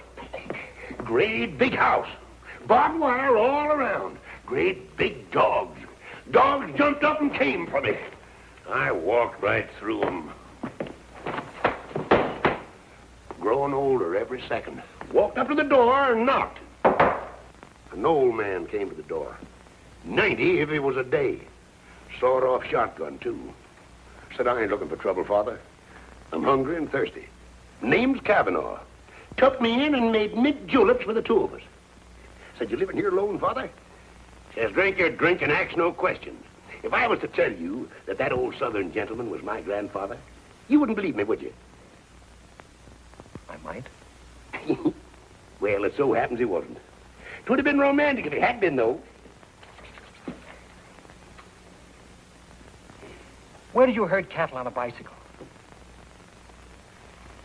Great big house. Barbed wire all around. Great big dogs. Dogs jumped up and came for me. I walked right through them. Growing older every second. Walked up to the door and knocked. An old man came to the door. 90 if it was a day. Sawed-off shotgun, too. Said, I ain't looking for trouble, Father. I'm hungry and thirsty. Name's Kavanaugh. Took me in and made mint juleps for the two of us. Said, you living here alone, Father? Says, drink your drink and ask no questions. If I was to tell you that that old Southern gentleman was my grandfather, you wouldn't believe me, would you? I might. Well, it so happens he wasn't. 'Twould have been romantic if he had been, though. Where did you herd cattle on a bicycle?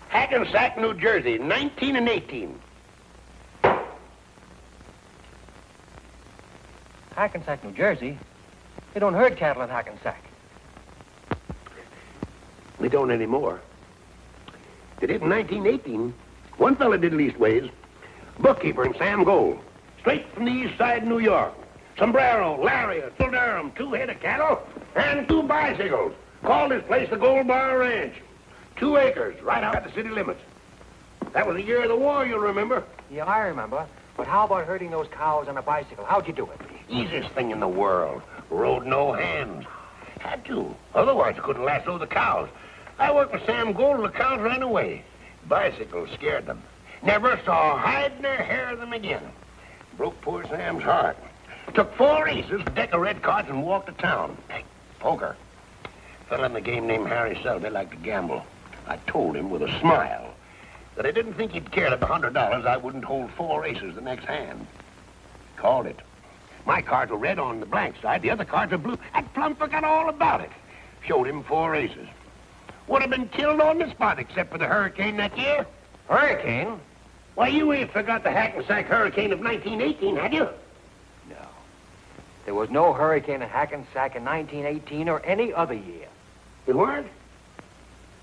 Hackensack, New Jersey, 19 and 18. Hackensack, New Jersey? They don't herd cattle in Hackensack. They don't anymore. They did in 1918. One fella did leastways. Bookkeeper in Sam Gold. Straight from the east side of New York. Sombrero, lariat, full Durham, 2 head of cattle, and 2 bicycles. Called this place the Gold Bar Ranch. 2 acres, right out at the city limits. That was the year of the war, you'll remember. Yeah, I remember. But how about herding those cows on a bicycle? How'd you do it? Easiest thing in the world. Rode no hands. Had to. Otherwise, you couldn't lasso the cows. I worked with Sam Gold and the cows ran away. Bicycles scared them. Never saw a hide nor hair of them again. Broke poor Sam's heart. Took 4 aces, a deck of red cards, and walked to town. Hey, poker. Fella in the game named Harry Selby liked to gamble. I told him with a smile that I didn't think he'd care that the $100 I wouldn't hold 4 aces the next hand. Called it. My cards were red on the blank side, the other cards were blue. I plumb forgot all about it. Showed him 4 aces. Would have been killed on the spot except for the hurricane that year. Hurricane? Why, you ain't forgot the Hackensack hurricane of 1918, had you? No. There was no hurricane in Hackensack in 1918 or any other year. You weren't?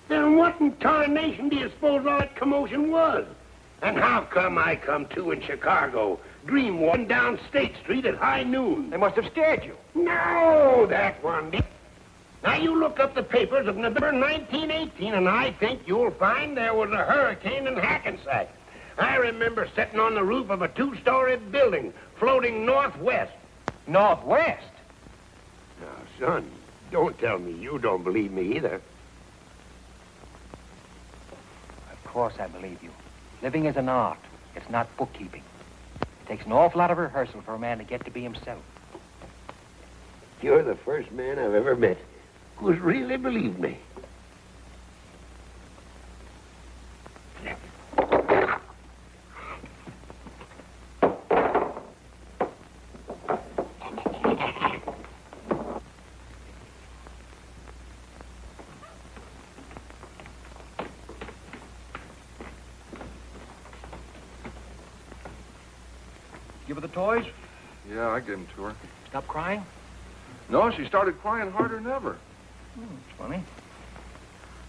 Then what in tarnation do you suppose all that commotion was? And how come I come to in Chicago, dream one down State Street at high noon? They must have scared you. No, that one did. Now, you look up the papers of November 1918, and I think you'll find there was a hurricane in Hackensack. I remember sitting on the roof of a 2-story building, floating northwest. Northwest? Now, son, don't tell me you don't believe me either. Of course I believe you. Living is an art. It's not bookkeeping. It takes an awful lot of rehearsal for a man to get to be himself. You're the first man I've ever met who's really believed me. Give her the toys? Yeah, I gave them to her. Stop crying? No, she started crying harder than ever. It's funny.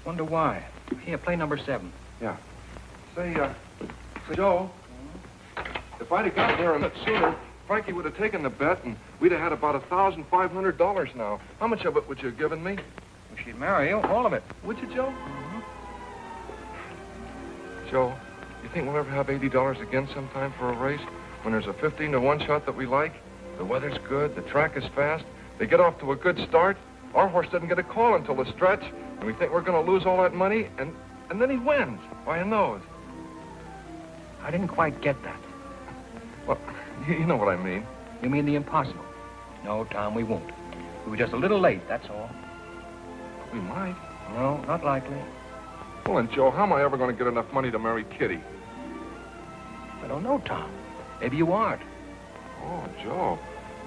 Wonder why. Here, play number 7. Yeah. Say, Joe, if I'd have gotten there a minute sooner, Frankie would have taken the bet, and we'd have had about $1,500 now. How much of it would you have given me? If she'd marry you, all of it. Would you, Joe? Joe, you think we'll ever have $80 again sometime for a race? When there's a 15-to-1 shot that we like, the weather's good, the track is fast, they get off to a good start, our horse doesn't get a call until the stretch, and we think we're going to lose all that money, and then he wins by a nose. I didn't quite get that. Well, you know what I mean. You mean the impossible? No, Tom, we won't. We were just a little late, that's all. We might. No, not likely. Well, then, Joe, how am I ever going to get enough money to marry Kitty? I don't know, Tom. Maybe you aren't. Oh, Joe,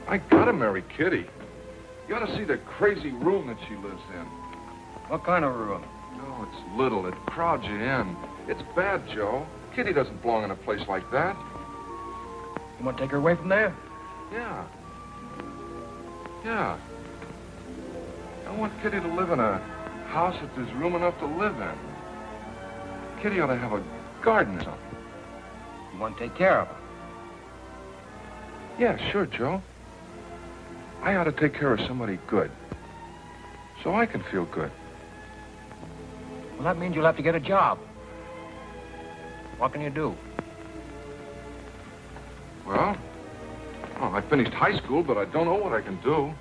I gotta marry Kitty. You ought to see the crazy room that she lives in. What kind of room? No, it's little. It crowds you in. It's bad, Joe. Kitty doesn't belong in a place like that. You want to take her away from there? Yeah. Yeah. I want Kitty to live in a house that there's room enough to live in. Kitty ought to have a garden or something. You want to take care of her. Yeah, sure, Joe. I ought to take care of somebody good. So I can feel good. Well, that means you'll have to get a job. What can you do? Well, I finished high school, but I don't know what I can do.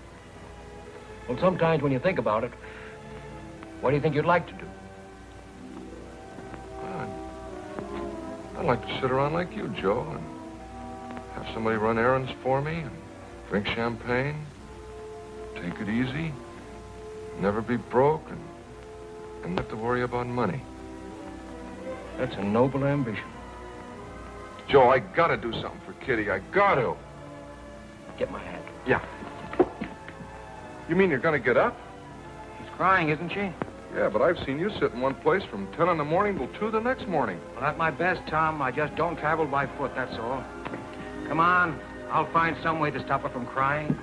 Well, sometimes when you think about it, what do you think you'd like to do? I'd like to sit around like you, Joe, and have somebody run errands for me and drink champagne, take it easy, never be broke, and not have to worry about money. That's a noble ambition. Joe, I gotta do something for Kitty. I gotta. Get my hat. Yeah. You mean you're gonna get up? She's crying, isn't she? Yeah, but I've seen you sit in one place from 10 in the morning till 2 the next morning. Well, at my best, Tom, I just don't travel by foot, that's all. Come on, I'll find some way to stop her from crying.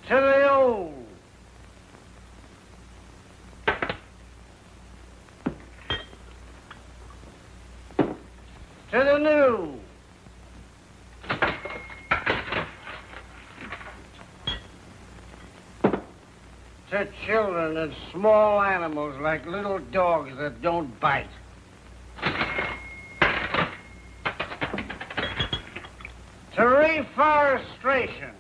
To the old. To the new. To children and small animals like little dogs that don't bite. To reforestation.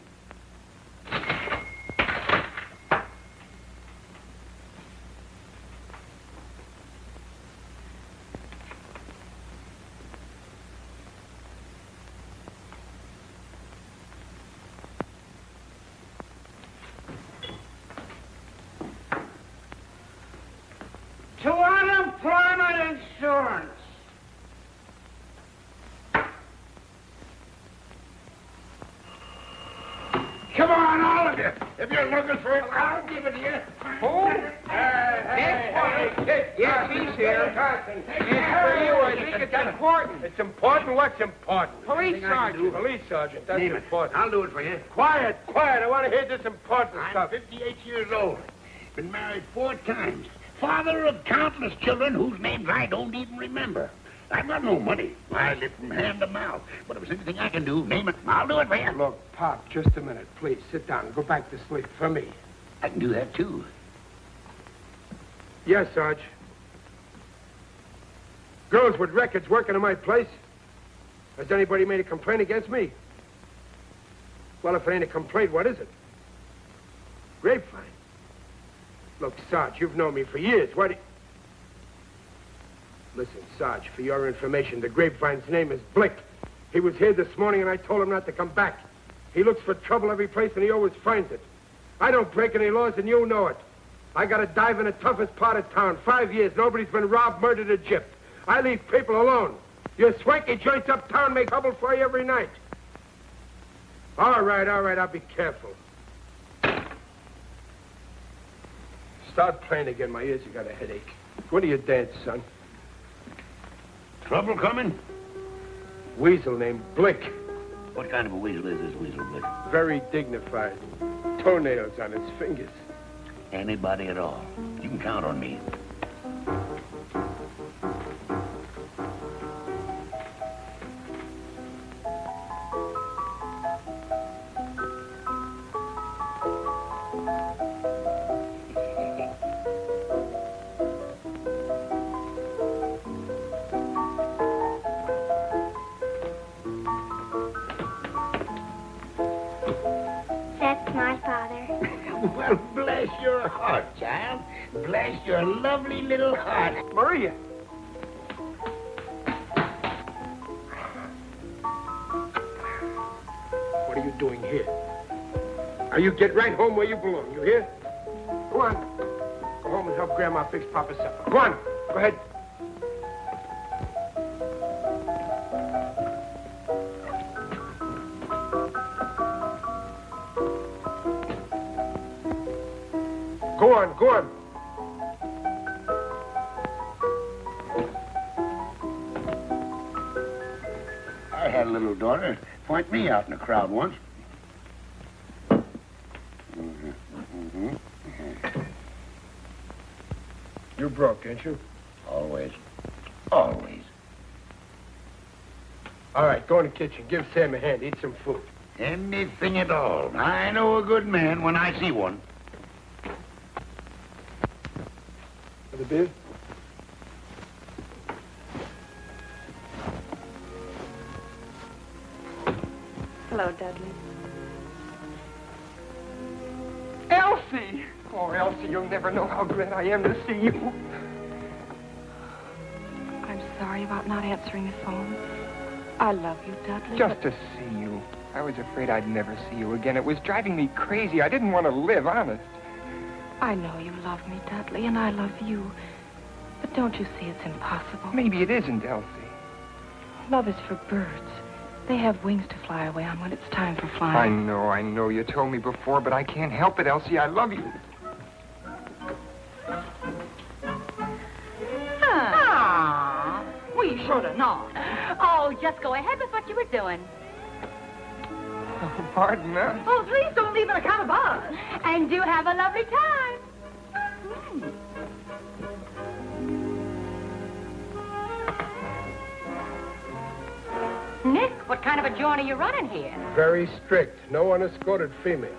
To unemployment insurance. Come on, all of you. If you're looking for it, I'll give it to you. Who? Yes, he's here. It's for you. I think it's important. It's important? What's important? Police sergeant. Police sergeant, that's Name it. important. I'll do it for you. Quiet, I want to hear this important I'm stuff. 58 years old. Been married 4 times. Father of countless children whose names I don't even remember. I've got no money. I live from hand to mouth. But if there's anything I can do, name it. I'll do it for you. Look, Pop, just a minute, please. Sit down. Go back to sleep for me. I can do that, too. Yes, Sarge. Girls with records working in my place. Has anybody made a complaint against me? Well, if it ain't a complaint, what is it? Grapevine. Look, Sarge, you've known me for years. What do you... Listen, Sarge, for your information, the Grapevine's name is Blick. He was here this morning, and I told him not to come back. He looks for trouble every place, and he always finds it. I don't break any laws, and you know it. I got to dive in the toughest part of town. 5 years, nobody's been robbed, murdered, or gypped. I leave people alone. Your swanky joints uptown make trouble for you every night. All right, I'll be careful. Start playing again. My ears have got a headache. What do you dance, son? Trouble coming? Weasel named Blick. What kind of a weasel is this weasel, Blick? Very dignified. Toenails on his fingers. Anybody at all. You can count on me. That's my father. Well, bless your heart, child. Bless your lovely little heart. Maria! What are you doing here? Now, you get right home where you belong, you hear? Go on. Go home and help Grandma fix Papa's supper. Go on. Go ahead. Go on, go on. I had a little daughter point me out in a crowd once. You're broke, ain't you? Always. Always. All right, go in the kitchen. Give Sam a hand. Eat some food. Anything at all. I know a good man when I see one. Another beer? Hello, Dudley. Elsie! Oh, Elsie, you'll never know how glad I am to see you. I'm sorry about not answering the phone. I love you, Dudley. Just to see you. I was afraid I'd never see you again. It was driving me crazy. I didn't want to live, honest. I know you love me, Dudley, and I love you. But don't you see it's impossible? Maybe it isn't, Elsie. Love is for birds. They have wings to fly away on when it's time for flying. I know. You told me before, but I can't help it, Elsie. I love you. Ah, we should have known. Oh, just go ahead with what you were doing. Oh, pardon us. Oh, please don't leave an account of us. And do have a lovely time. Nick, what kind of a joint are you running here? Very strict. No unescorted females.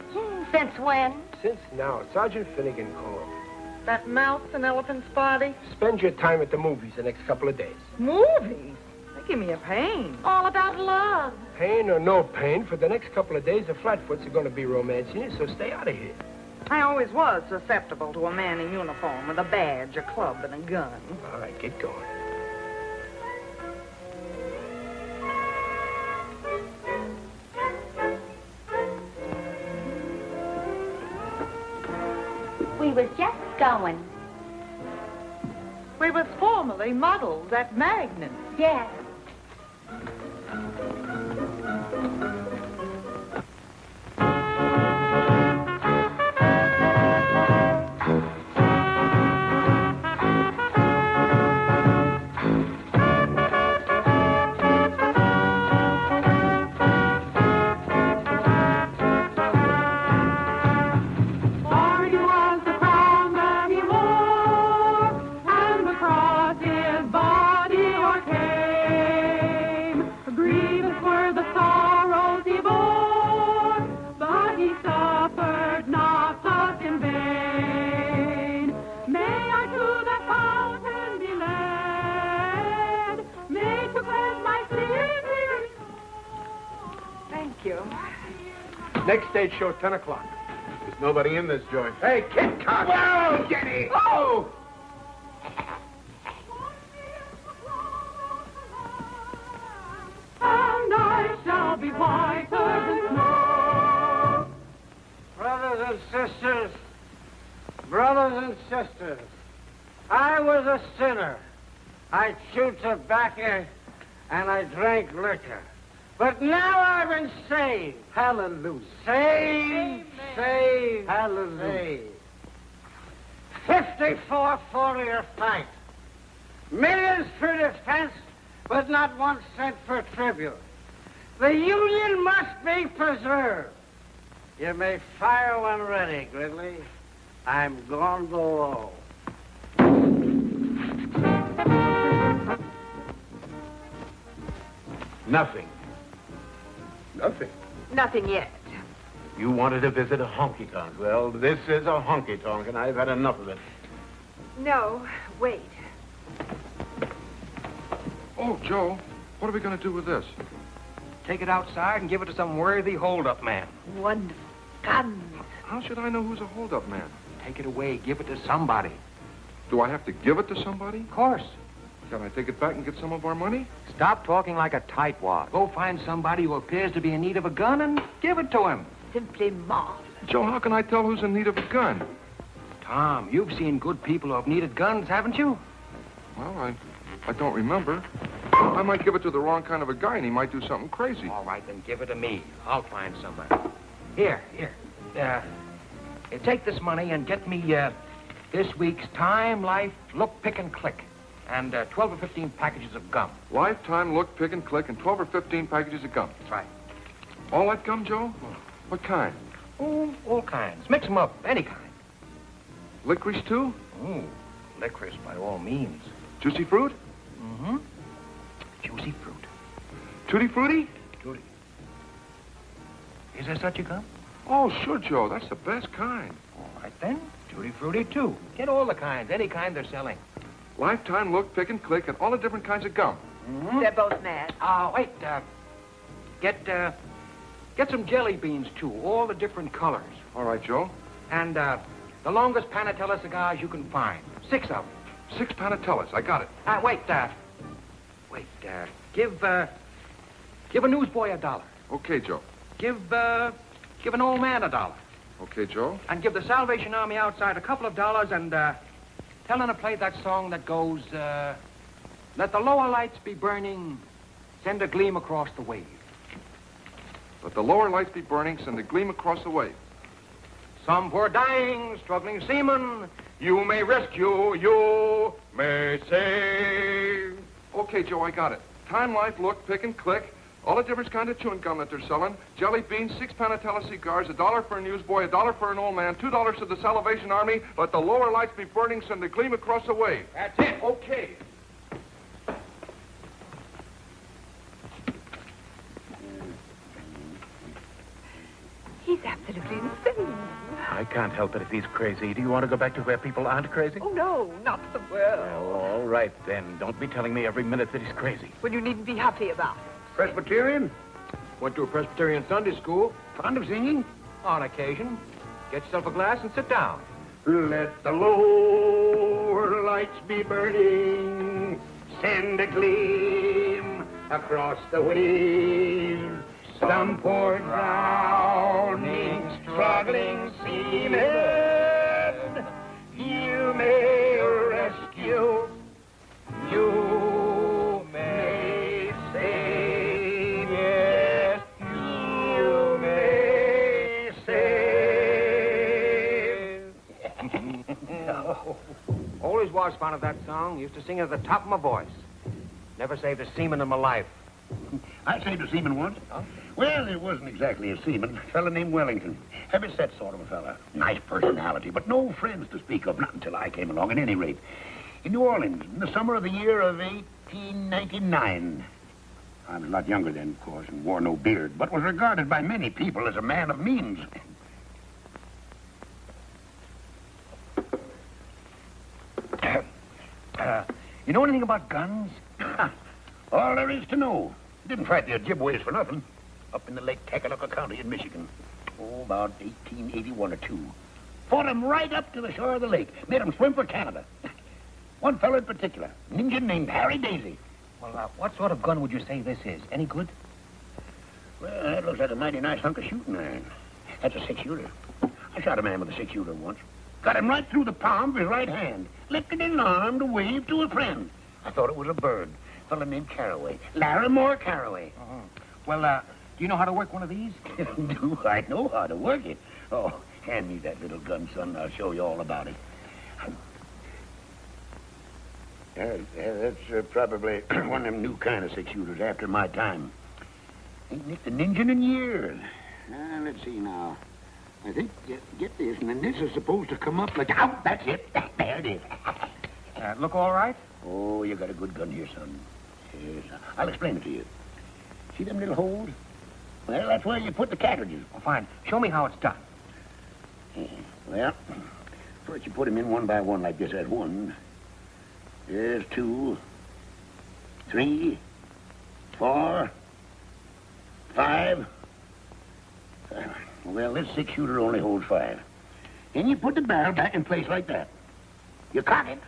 Since when? Since now, Sergeant Finnegan called. That mouse and elephant's body? Spend your time at the movies the next couple of days. Movies? They give me a pain. All about love. Pain or no pain, for the next couple of days, the Flatfoots are going to be romancing you, so stay out of here. I always was susceptible to a man in uniform with a badge, a club, and a gun. All right, get going. We was just going. We was formerly models at Magnus. Yes. Next stage show, 10 o'clock. There's nobody in this joint. Hey, Kid Cock! Whoa, Jenny! Oh! And I shall be whiter than snow. Brothers and sisters, I was a sinner. I chewed tobacco and I drank liquor. But now I've been saved. Hallelujah. Saved, saved, hallelujah. 54 4-year fight. Millions for defense, but not 1 cent for tribute. The Union must be preserved. You may fire when ready, Gridley. I'm gone below. Nothing. Nothing. Nothing yet. You wanted to visit a honky-tonk. Well, this is a honky-tonk, and I've had enough of it. No, wait. Oh, Joe, what are we going to do with this? Take it outside and give it to some worthy hold-up man. Wonderful. Guns. How should I know who's a hold-up man? Take it away. Give it to somebody. Do I have to give it to somebody? Of course. Can I take it back and get some of our money? Stop talking like a tightwad. Go find somebody who appears to be in need of a gun and give it to him. Simply marvelous. Joe, how can I tell who's in need of a gun? Tom, you've seen good people who have needed guns, haven't you? Well, I don't remember. I might give it to the wrong kind of a guy, and he might do something crazy. All right, then give it to me. I'll find somebody. Here. Take this money and get me this week's Time, Life, Look, Pick, and Click, and 12 or 15 packages of gum. Lifetime, Look, Pick, and Click, and 12 or 15 packages of gum. That's right. All that gum, Joe? What kind? Oh, all kinds. Mix them up, any kind. Licorice, too? Oh, licorice by all means. Juicy fruit? Mm-hmm. Juicy fruit. Tutti Frutti? Tutti. Is there such a gum? Oh, sure, Joe. That's the best kind. All right, then. Tutti Frutti, too. Get all the kinds, any kind they're selling. Lifetime, Look, Pick, and Click, and all the different kinds of gum. Mm-hmm. They're both mad. Wait. Get some jelly beans, too. All the different colors. All right, Joe. And, the longest Panatella cigars you can find. 6 of them. 6 Panatellas. I got it. Give a newsboy $1. Okay, Joe. Give an old man $1. Okay, Joe. And give the Salvation Army outside a couple of dollars and, tell them to play that song that goes, let the lower lights be burning, send a gleam across the wave. Let the lower lights be burning, send a gleam across the wave. Some poor dying, struggling seaman, you may rescue, you may save. Okay, Joe, I got it. Time, Life, Look, Pick, and Click. All the different kind of chewing gum that they're selling. Jelly beans, 6 Panatella cigars, $1 for a newsboy, $1 for an old man, $2 to the Salvation Army. Let the lower lights be burning, send a gleam across the wave. That's it. Okay. He's absolutely insane. I can't help it if he's crazy. Do you want to go back to where people aren't crazy? Oh, no, not the world. Well, all right, then. Don't be telling me every minute that he's crazy. Well, you needn't be happy about it. Presbyterian? Went to a Presbyterian Sunday school. Fond of singing? On occasion. Get yourself a glass and sit down. Let the lower lights be burning, send a gleam across the wave. Some poor drowning, struggling seaman, you may rescue, you may save, yes, you may save. Always was fond of that song. Used to sing it at the top of my voice. Never saved a seaman in my life. I saved a seaman once. Huh? Well, it wasn't exactly a seaman. A fella named Wellington. Heavy-set sort of a fella. Nice personality, but no friends to speak of, not until I came along, at any rate. In New Orleans, in the summer of the year of 1899. I was a lot younger then, of course, and wore no beard, but was regarded by many people as a man of means. You know anything about guns? All there is to know. Didn't fight the Ojibways for nothing. Up in the Lake Takaluka County in Michigan. Oh, about 1881 or 2. Fought 'em right up to the shore of the lake. Made 'em swim for Canada. One fellow in particular, an Indian named Harry Daisy. Well, what sort of gun would you say this is? Any good? Well, that looks like a mighty nice hunk of shooting iron. That's a 6-shooter. I shot a man with a 6-shooter once. Got him right through the palm of his right hand. Lifted his arm to wave to a friend. I thought it was a bird. A fellow named Carraway. Larimore Carraway. Uh-huh. Well, do you know how to work one of these? Do I know how to work it? Oh, hand me that little gun, son. I'll show you all about it. That's probably one of them new kind of 6-shooters after my time. Ain't nicked an engine in years. Let's see now. I think, get this, and then this is supposed to come up like... Oh, that's it. There it is. Look all right? Oh, you got a good gun here, son. Yes, I'll explain it to you. See them little holes? Well, that's where you put the cartridges. Oh, fine. Show me how it's done. Well, first you put them in one by one like this. There's one. There's 2, 3, 4, 5. Well, this 6-shooter only holds 5. Then you put the barrel back in place like that. You cock it.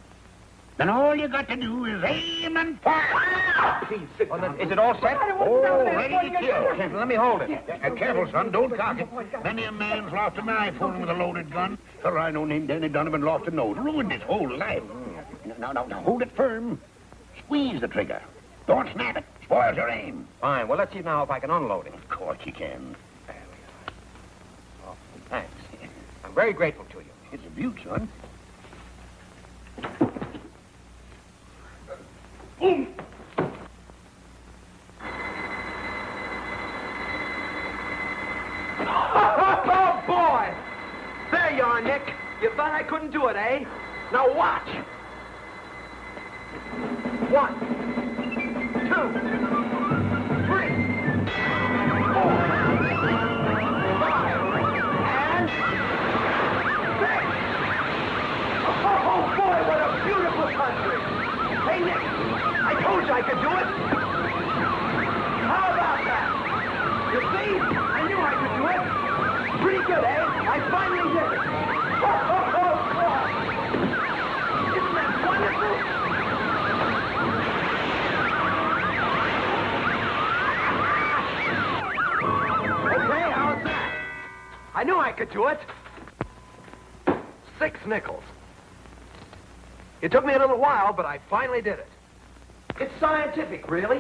Then all you got to do is aim and fire. Please, sit down. Is it all set? Oh, ready to kill. Let me hold it. Careful, son. Don't cock it. Many a man's lost an eye fooling with a loaded gun. Fellow I know named Danny Donovan lost a nose. Ruined his whole life. Now, hold it firm. Squeeze the trigger. Don't snap it. Spoils your aim. Fine. Well, let's see now if I can unload it. Of course you can. Oh, thanks. I'm very grateful to you. It's a beaut, son. Boom! Oh, boy! There you are, Nick. You thought I couldn't do it, eh? Now watch. 1, 2, 3, 4, 5, and 6. Oh, boy, what a beautiful country. Hey, Nick, I told you I could do it. How about that? You see? I knew I could do it. Pretty good, eh? I finally did it. Oh, boy. Isn't that wonderful? Okay, how's that? I knew I could do it. 6 nickels. It took me a little while, but I finally did it. It's scientific, really.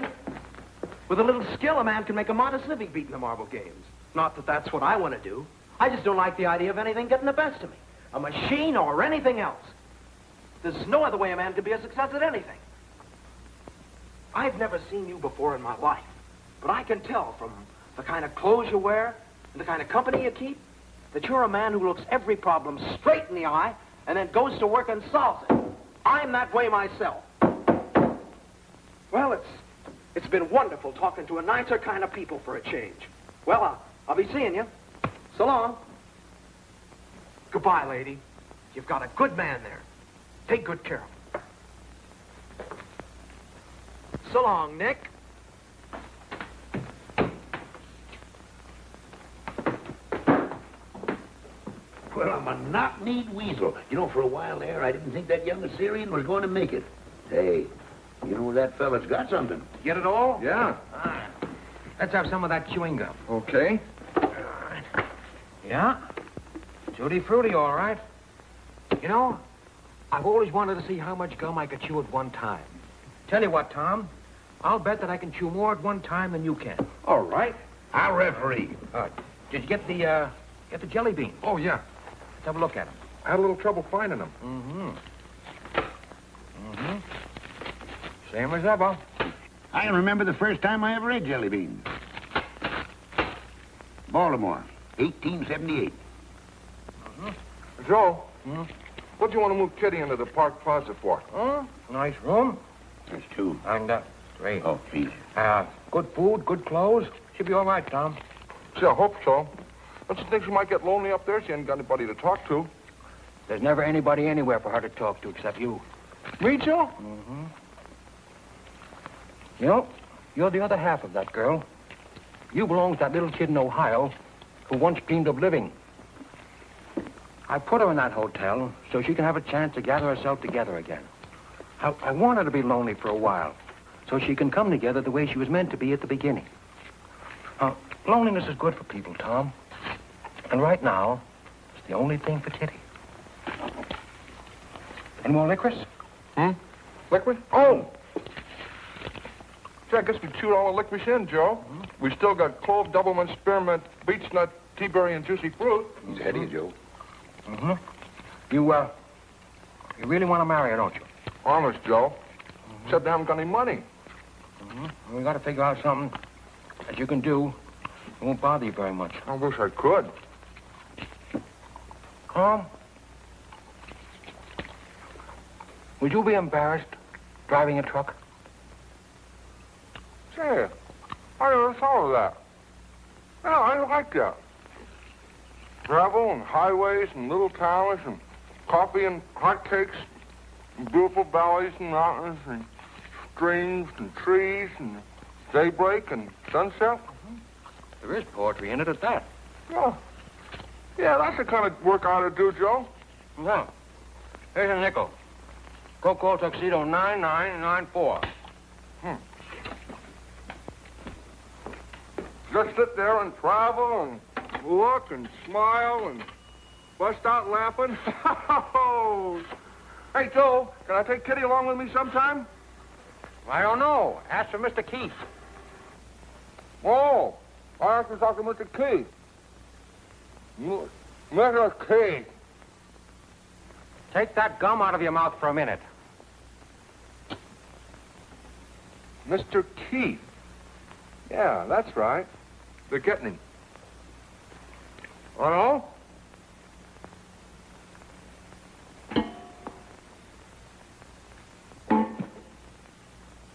With a little skill, a man can make a modest living beating the marble games. Not that that's what I want to do. I just don't like the idea of anything getting the best of me. A machine or anything else. There's no other way a man can be a success at anything. I've never seen you before in my life, but I can tell from the kind of clothes you wear and the kind of company you keep that you're a man who looks every problem straight in the eye and then goes to work and solves it. I'm that way myself. Well, it's been wonderful talking to a nicer kind of people for a change. Well, I'll be seeing you. So long. Goodbye, lady. You've got a good man there. Take good care of him. So long, Nick. Well, I'm a knock-kneed weasel. You know, for a while there, I didn't think that young Assyrian was going to make it. Hey, you know, that fella's got something. Get it all? Yeah. Fine. Let's have some of that chewing gum. Okay. All right. Yeah? Tutti frutti, all right. You know, I've always wanted to see how much gum I could chew at one time. Tell you what, Tom, I'll bet that I can chew more at one time than you can. All right. I'll referee. Did you get the jelly beans? Oh, yeah. Let's have a look at them. I had a little trouble finding them. Same as ever. I can remember the first time I ever ate jelly beans. Baltimore, 1878. Joe, what do you want to move Kitty into the park plaza for? Nice room. There's 2. And, great. Oh, please. Good food, good clothes. Should be all right, Tom. See, I hope so. Don't you think she might get lonely up there? She ain't got anybody to talk to. There's never anybody anywhere for her to talk to except you. Me, Joe? You know, you're the other half of that girl. You belong to that little kid in Ohio who once dreamed of living. I put her in that hotel so she can have a chance to gather herself together again. I want her to be lonely for a while so she can come together the way she was meant to be at the beginning. Loneliness is good for people, Tom. And right now, it's the only thing for Kitty. Any more licorice? Liquid? Oh! Gee, I guess we chewed all the licorice in, Joe. We still got clove, doublemint, spearmint, beech nut, teaberry, and juicy fruit. He's ahead of you, Joe. You really want to marry her, don't you? Honest, Joe. Except I haven't got any money. We got to figure out something As you can do, it won't bother you very much. I wish I could. Tom? Would you be embarrassed driving a truck? Say, I never thought of that. Yeah, I like that. Travel and highways and little towns and coffee and hot cakes and beautiful valleys and mountains and streams and trees and daybreak and sunset. There is poetry in it at that. Yeah. Yeah, that's the kind of work I ought to do, Joe. Well, here's a nickel. Go call Tuxedo 9994. Just sit there and travel and look and smile and bust out laughing. Hey, Joe, can I take Kitty along with me sometime? I don't know. Ask for Mr. Keith. Oh, I have to talk to Mr. Keith. Mr. Keith. Take that gum out of your mouth for a minute. Mr. Keith. Yeah, that's right. They're getting him. Hello?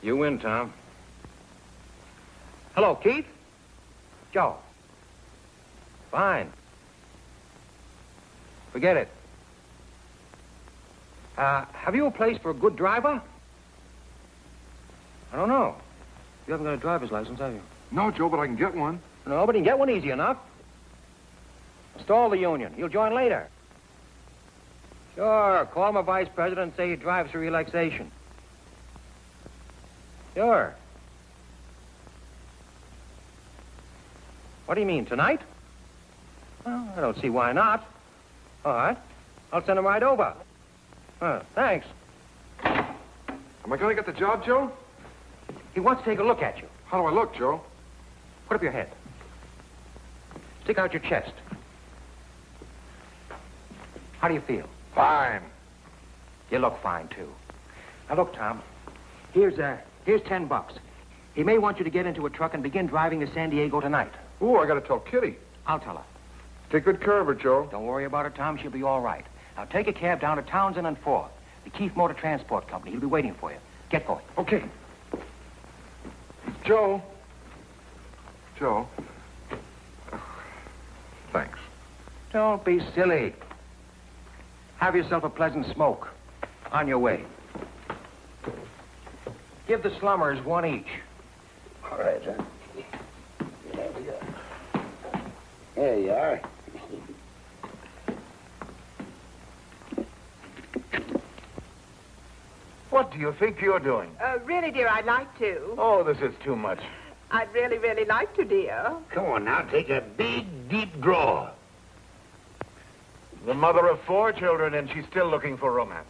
You win, Tom. Hello, Keith? Joe. Fine. Forget it. Have you a place for a good driver? I don't know. You haven't got a driver's license, have you? No, Joe, but I can get one. No, but you can get one easy enough. Stall the union. He'll join later. Sure. Call my vice president and say he drives for relaxation. Sure. What do you mean, tonight? Well, I don't see why not. All right. I'll send him right over. Thanks. Am I going to get the job, Joe? He wants to take a look at you. How do I look, Joe? Put up your head. Stick out your chest. How do you feel? Fine. You look fine, too. Now, look, Tom. Here's $10. He may want you to get into a truck and begin driving to San Diego tonight. Ooh, I got to tell Kitty. I'll tell her. Take good care of her, Joe. Don't worry about her, Tom. She'll be all right. Now, take a cab down to Townsend and 4th. The Keith Motor Transport Company. He'll be waiting for you. Get going. Okay. Joe. Joe. Thanks. Don't be silly. Have yourself a pleasant smoke. On your way. Give the slummers one each. All right, sir. There we go. There you are. What do you think you're doing? Really, dear, I'd like to. Oh, this is too much. I'd really, really like to, dear. Come on now, take a big, deep draw. The mother of 4 children, and she's still looking for romance.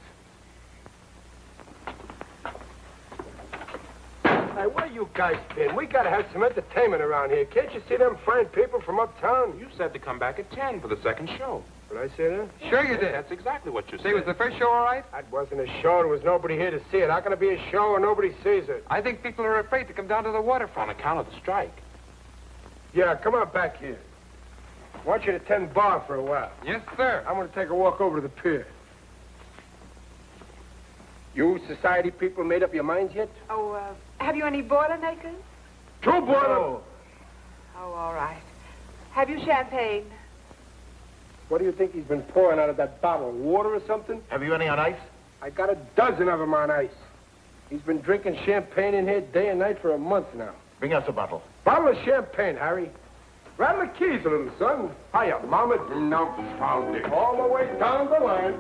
Hey, where you guys been? We gotta have some entertainment around here. Can't you see them fine people from uptown? You said to come back at 10 for the second show. Did I say that? Sure you did. That's exactly what you said. Say, was the first show all right? That wasn't a show. There was nobody here to see it. How can it be a show and nobody sees it? I think people are afraid to come down to the waterfront. On account of the strike. Yeah, come on back here. I want you to tend bar for a while. Yes, sir. I'm going to take a walk over to the pier. You society people made up your minds yet? Oh, have you any Boilermakers? 2 boiler. Oh, all right. Have you champagne? What do you think he's been pouring out of that bottle? Water or something? Have you any on ice? I got a dozen of them on ice. He's been drinking champagne in here day and night for a month now. Bring us a bottle. Bottle of champagne, Harry. Rattle the keys a little, son. Hiya, Mama. No, found it. All the way down the line.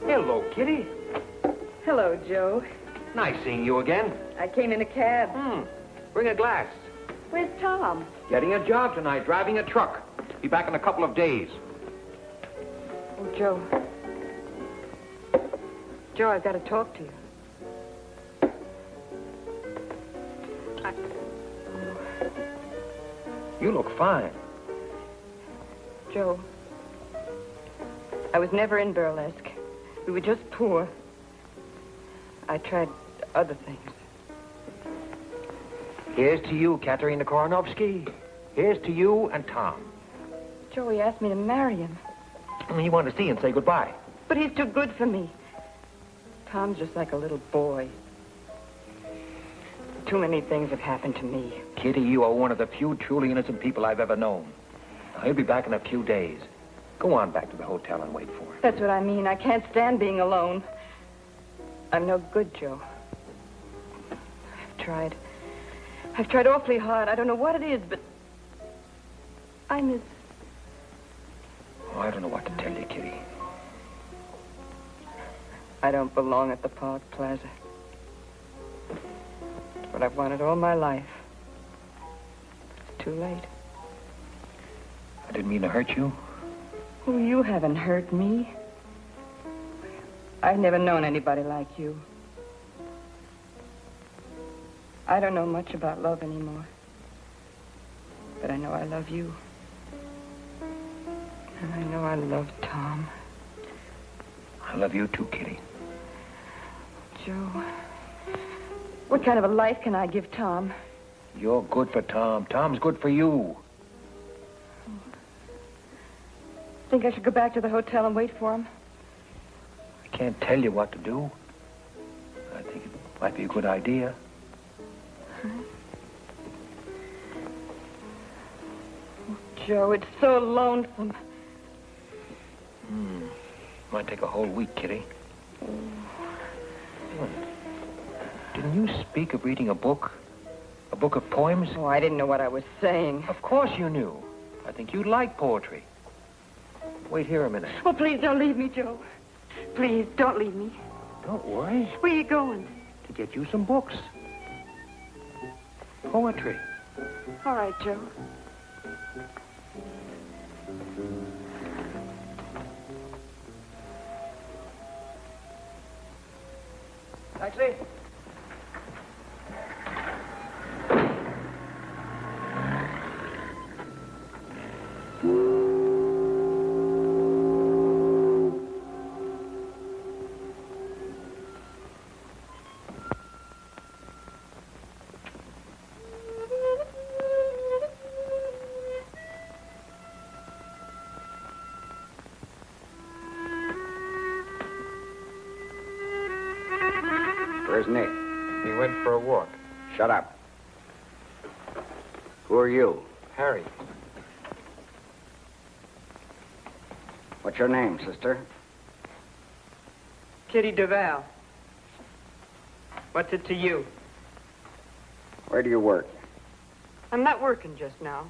Hello, Kitty. Hello, Joe. Nice seeing you again. I came in a cab. Bring a glass. Where's Tom? Getting a job tonight, driving a truck. Be back in a couple of days. Oh, Joe. Joe, I've got to talk to you. You look fine. Joe, I was never in burlesque. We were just poor. I tried other things. Here's to you, Katerina Koronovsky. Here's to you and Tom. Joe, he asked me to marry him. He wanted to see you and say goodbye. But he's too good for me. Tom's just like a little boy. Too many things have happened to me. Kitty, you are one of the few truly innocent people I've ever known. He'll be back in a few days. Go on back to the hotel and wait for him. That's what I mean. I can't stand being alone. I'm no good, Joe. I've tried awfully hard. I don't know what it is, but I miss... Oh, I don't know what to tell you, Kitty. I don't belong at the Park Plaza. It's what I've wanted all my life. It's too late. I didn't mean to hurt you. Oh, you haven't hurt me. I've never known anybody like you. I don't know much about love anymore. But I know I love you. And I know I love Tom. I love you too, Kitty. Joe, what kind of a life can I give Tom? You're good for Tom. Tom's good for you. Think I should go back to the hotel and wait for him? I can't tell you what to do. I think it might be a good idea. Oh, Joe, it's so lonesome. Might take a whole week, Kitty. Didn't you speak of reading a book? A book of poems? Oh, I didn't know what I was saying. Of course you knew. I think you'd like poetry. Wait here a minute. Oh, please don't leave me, Joe. Please, don't leave me. Don't worry. Where are you going? To get you some books. Poetry. All right, Joe. Taxi? Where's Nick? He went for a walk. Shut up. Who are you? Harry. What's your name, sister? Kitty Duval. What's it to you? Where do you work? I'm not working just now.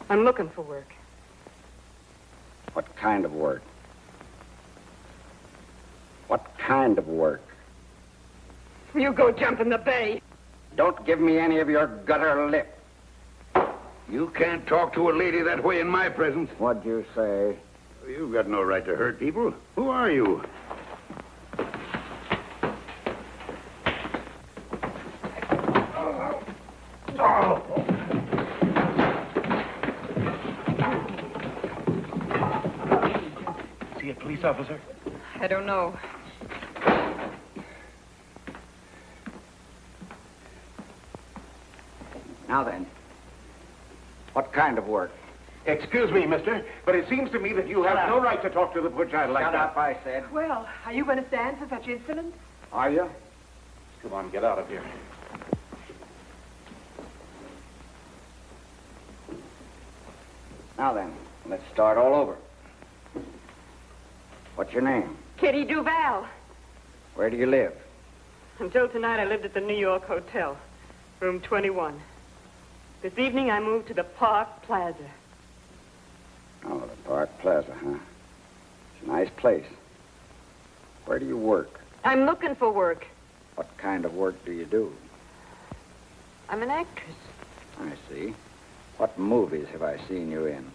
I'm looking for work. What kind of work? What kind of work? You go jump in the bay. Don't give me any of your gutter lip. You can't talk to a lady that way in my presence. What'd you say? You've got no right to hurt people. Who are you? See a police officer? I don't know. Now then, what kind of work? Excuse me, mister, but it seems to me that you have no right to talk to the poor child like Shut that. up, I said. Well, are you going to stand for such insolence? Are you? Come on, get out of here. Now then, let's start all over. What's your name? Kitty Duval. Where do you live? Until tonight, I lived at the New York Hotel, room 21. This evening, I moved to the Park Plaza. Oh, the Park Plaza, huh? It's a nice place. Where do you work? I'm looking for work. What kind of work do you do? I'm an actress. I see. What movies have I seen you in?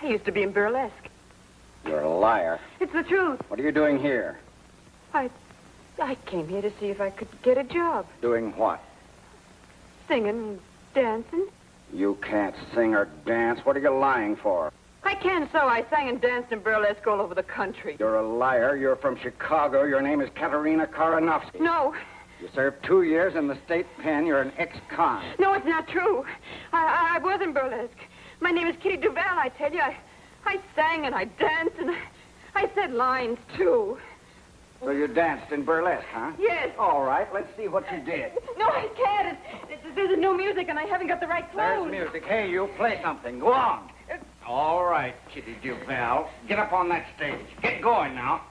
I used to be in burlesque. You're a liar. It's the truth. What are you doing here? I came here to see if I could get a job. Doing what? Singing, dancing. You can't sing or dance. What are you lying for? I can so. I sang and danced in burlesque all over the country. You're a liar. You're from Chicago. Your name is Katerina Karanovsky. No. You served 2 years in the state pen. You're an ex-con. No, it's not true. I was in burlesque. My name is Kitty Duval, I tell you. I sang and I danced and I said lines, too. So you danced in burlesque, huh? Yes. All right, let's see what you did. No, I can't. There's no music and I haven't got the right clothes. There's music. Hey, you play something. Go on. All right, Kitty Duval. Get up on that stage. Get going now.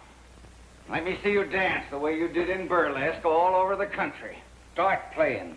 Let me see you dance the way you did in burlesque all over the country. Start playing.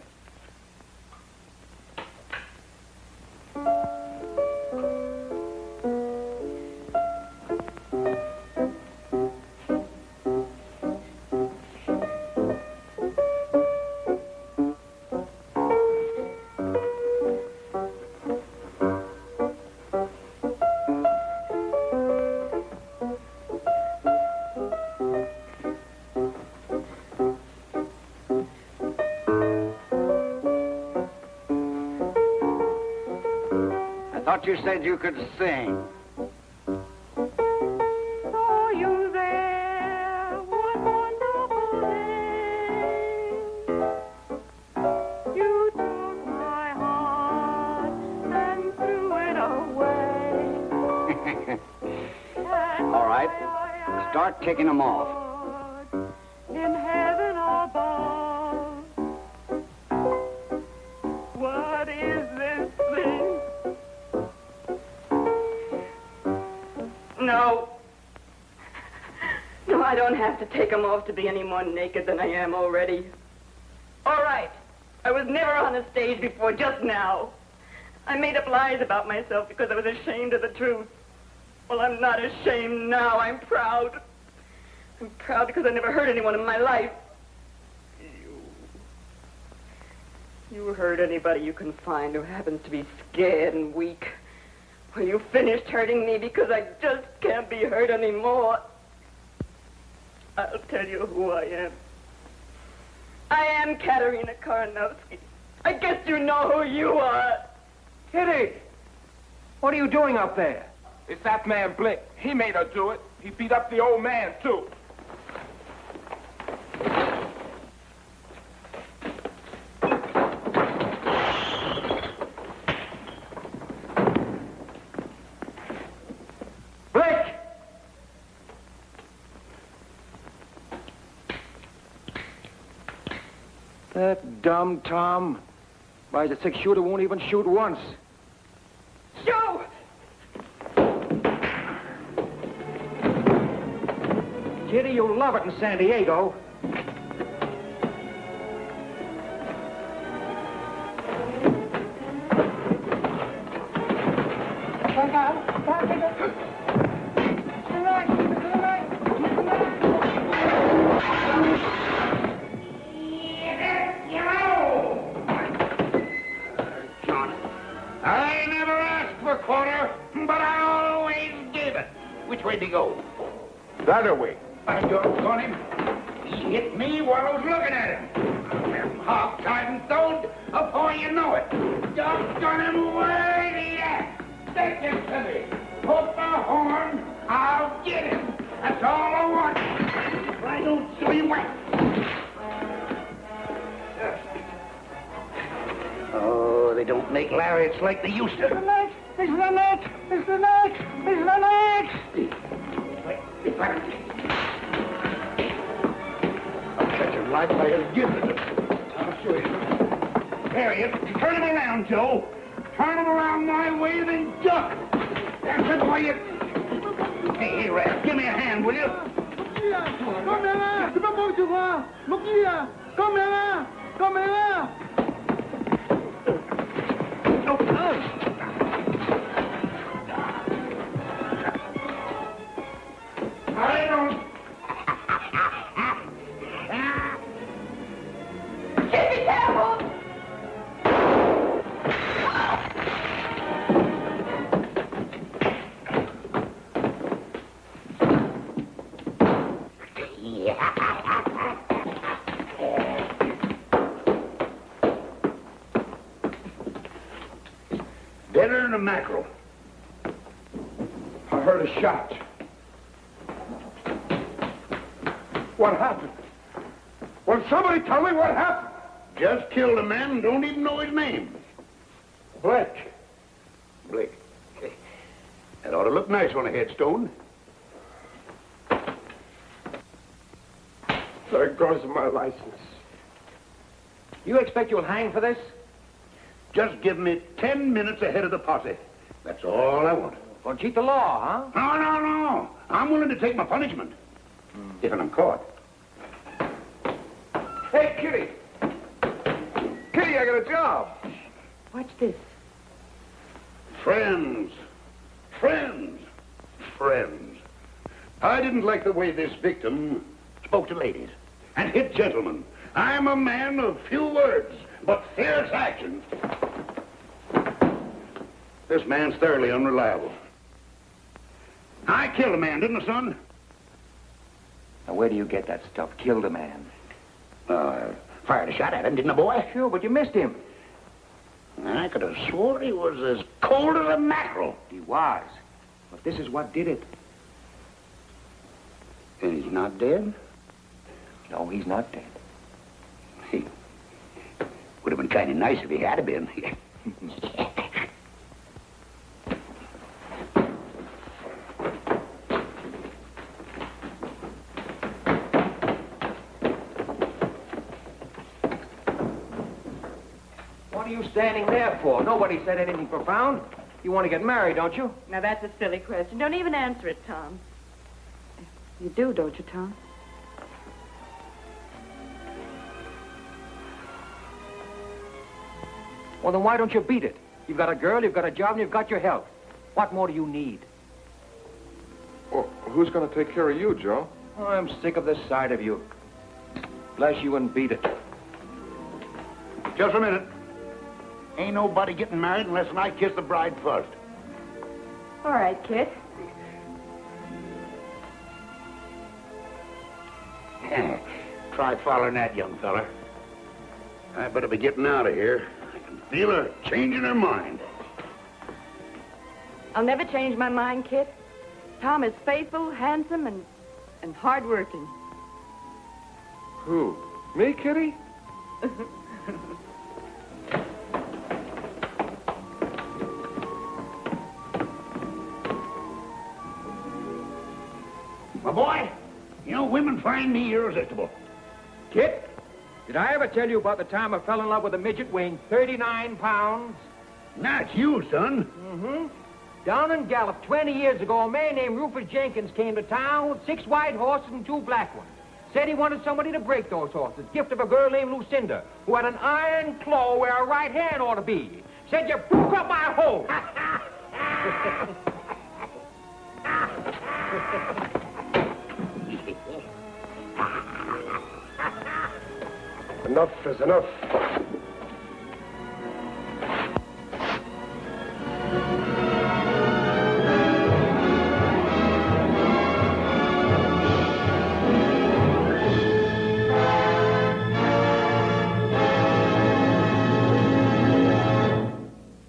I thought you said you could sing. Saw you there, one wonderful day. You took my heart and threw it away. All right, start taking them off. In heaven above, what is this thing? No. No, I don't have to take them off to be any more naked than I am already. All right. I was never on a stage before, just now. I made up lies about myself because I was ashamed of the truth. Well, I'm not ashamed now. I'm proud. I'm proud because I never hurt anyone in my life. You hurt anybody you can find who happens to be scared and weak. Well, you finished hurting me because I just can't be hurt anymore. I'll tell you who I am. I am Katerina Karanovsky. I guess you know who you are. Kitty! What are you doing up there? It's that man Blick. He made her do it. He beat up the old man, too. Blick! That dumb Tom. Why, the six-shooter won't even shoot once. Joe! Kitty, you'll love it in San Diego. I never asked for a quarter, but I always gave it. Which way'd he go? That away. I doggone him. He hit me while I was looking at him. I'm hog-tied and stoned before you know it. Doggone him, where's he at? Take this to me. Put the horn, I'll get him. That's all I want. If I don't show you where. Oh, they don't make lariats like they used to. It's the neck! It's the neck! It's the neck! It's the neck! I'll catch him right by his gizzard. I'll show you. There he is. Turn him around, Joe. Turn him around my way, then duck. That's it, boy. Hey, Red, give me a hand, will you? Come here! Tu peux pas tu vois? Mokia! Come here! Come here! I don't. Be careful! Deader than a mackerel. I heard a shot. What happened? Will somebody tell me what happened? Just killed a man and don't even know his name. Blake. Blake. That ought to look nice on a headstone. There goes my license. You expect you'll hang for this? Just give me 10 minutes ahead of the posse. That's all I want. Gonna cheat the law, huh? No. I'm willing to take my punishment. If I'm caught. Hey, Kitty. Kitty, I got a job. Watch this. Friends. I didn't like the way this victim spoke to ladies and hit gentlemen. I'm a man of few words, but fierce action. This man's thoroughly unreliable. I killed a man, didn't I, son? Now, where do you get that stuff? Killed a man. Fired a shot at him, didn't I, boy? Sure, but you missed him. I could have swore he was as cold as a mackerel. He was. But this is what did it. And he's not dead? No, he's not dead. He would have been kind of nice if he had been. What are you standing there for? Nobody said anything profound. You want to get married, don't you? Now, that's a silly question. Don't even answer it, Tom. You do, don't you, Tom? Well, then why don't you beat it? You've got a girl, you've got a job, and you've got your health. What more do you need? Well, who's going to take care of you, Joe? Oh, I'm sick of this side of you. Bless you and beat it. Just a minute. Ain't nobody getting married unless I kiss the bride first. All right, Kit. Try following that, young fella. I better be getting out of here. I can feel her changing her mind. I'll never change my mind, Kit. Tom is faithful, handsome, and hard-working. Who? Me, Kitty? My boy, you know, women find me irresistible. Kit, did I ever tell you about the time I fell in love with a midget weighing 39 pounds? That's you, son. Mm-hmm. Down in Gallup 20 years ago, a man named Rufus Jenkins came to town with 6 white horses and 2 black ones. Said he wanted somebody to break those horses. Gift of a girl named Lucinda, who had an iron claw where her right hand ought to be. Said you broke up my hole. Enough is enough.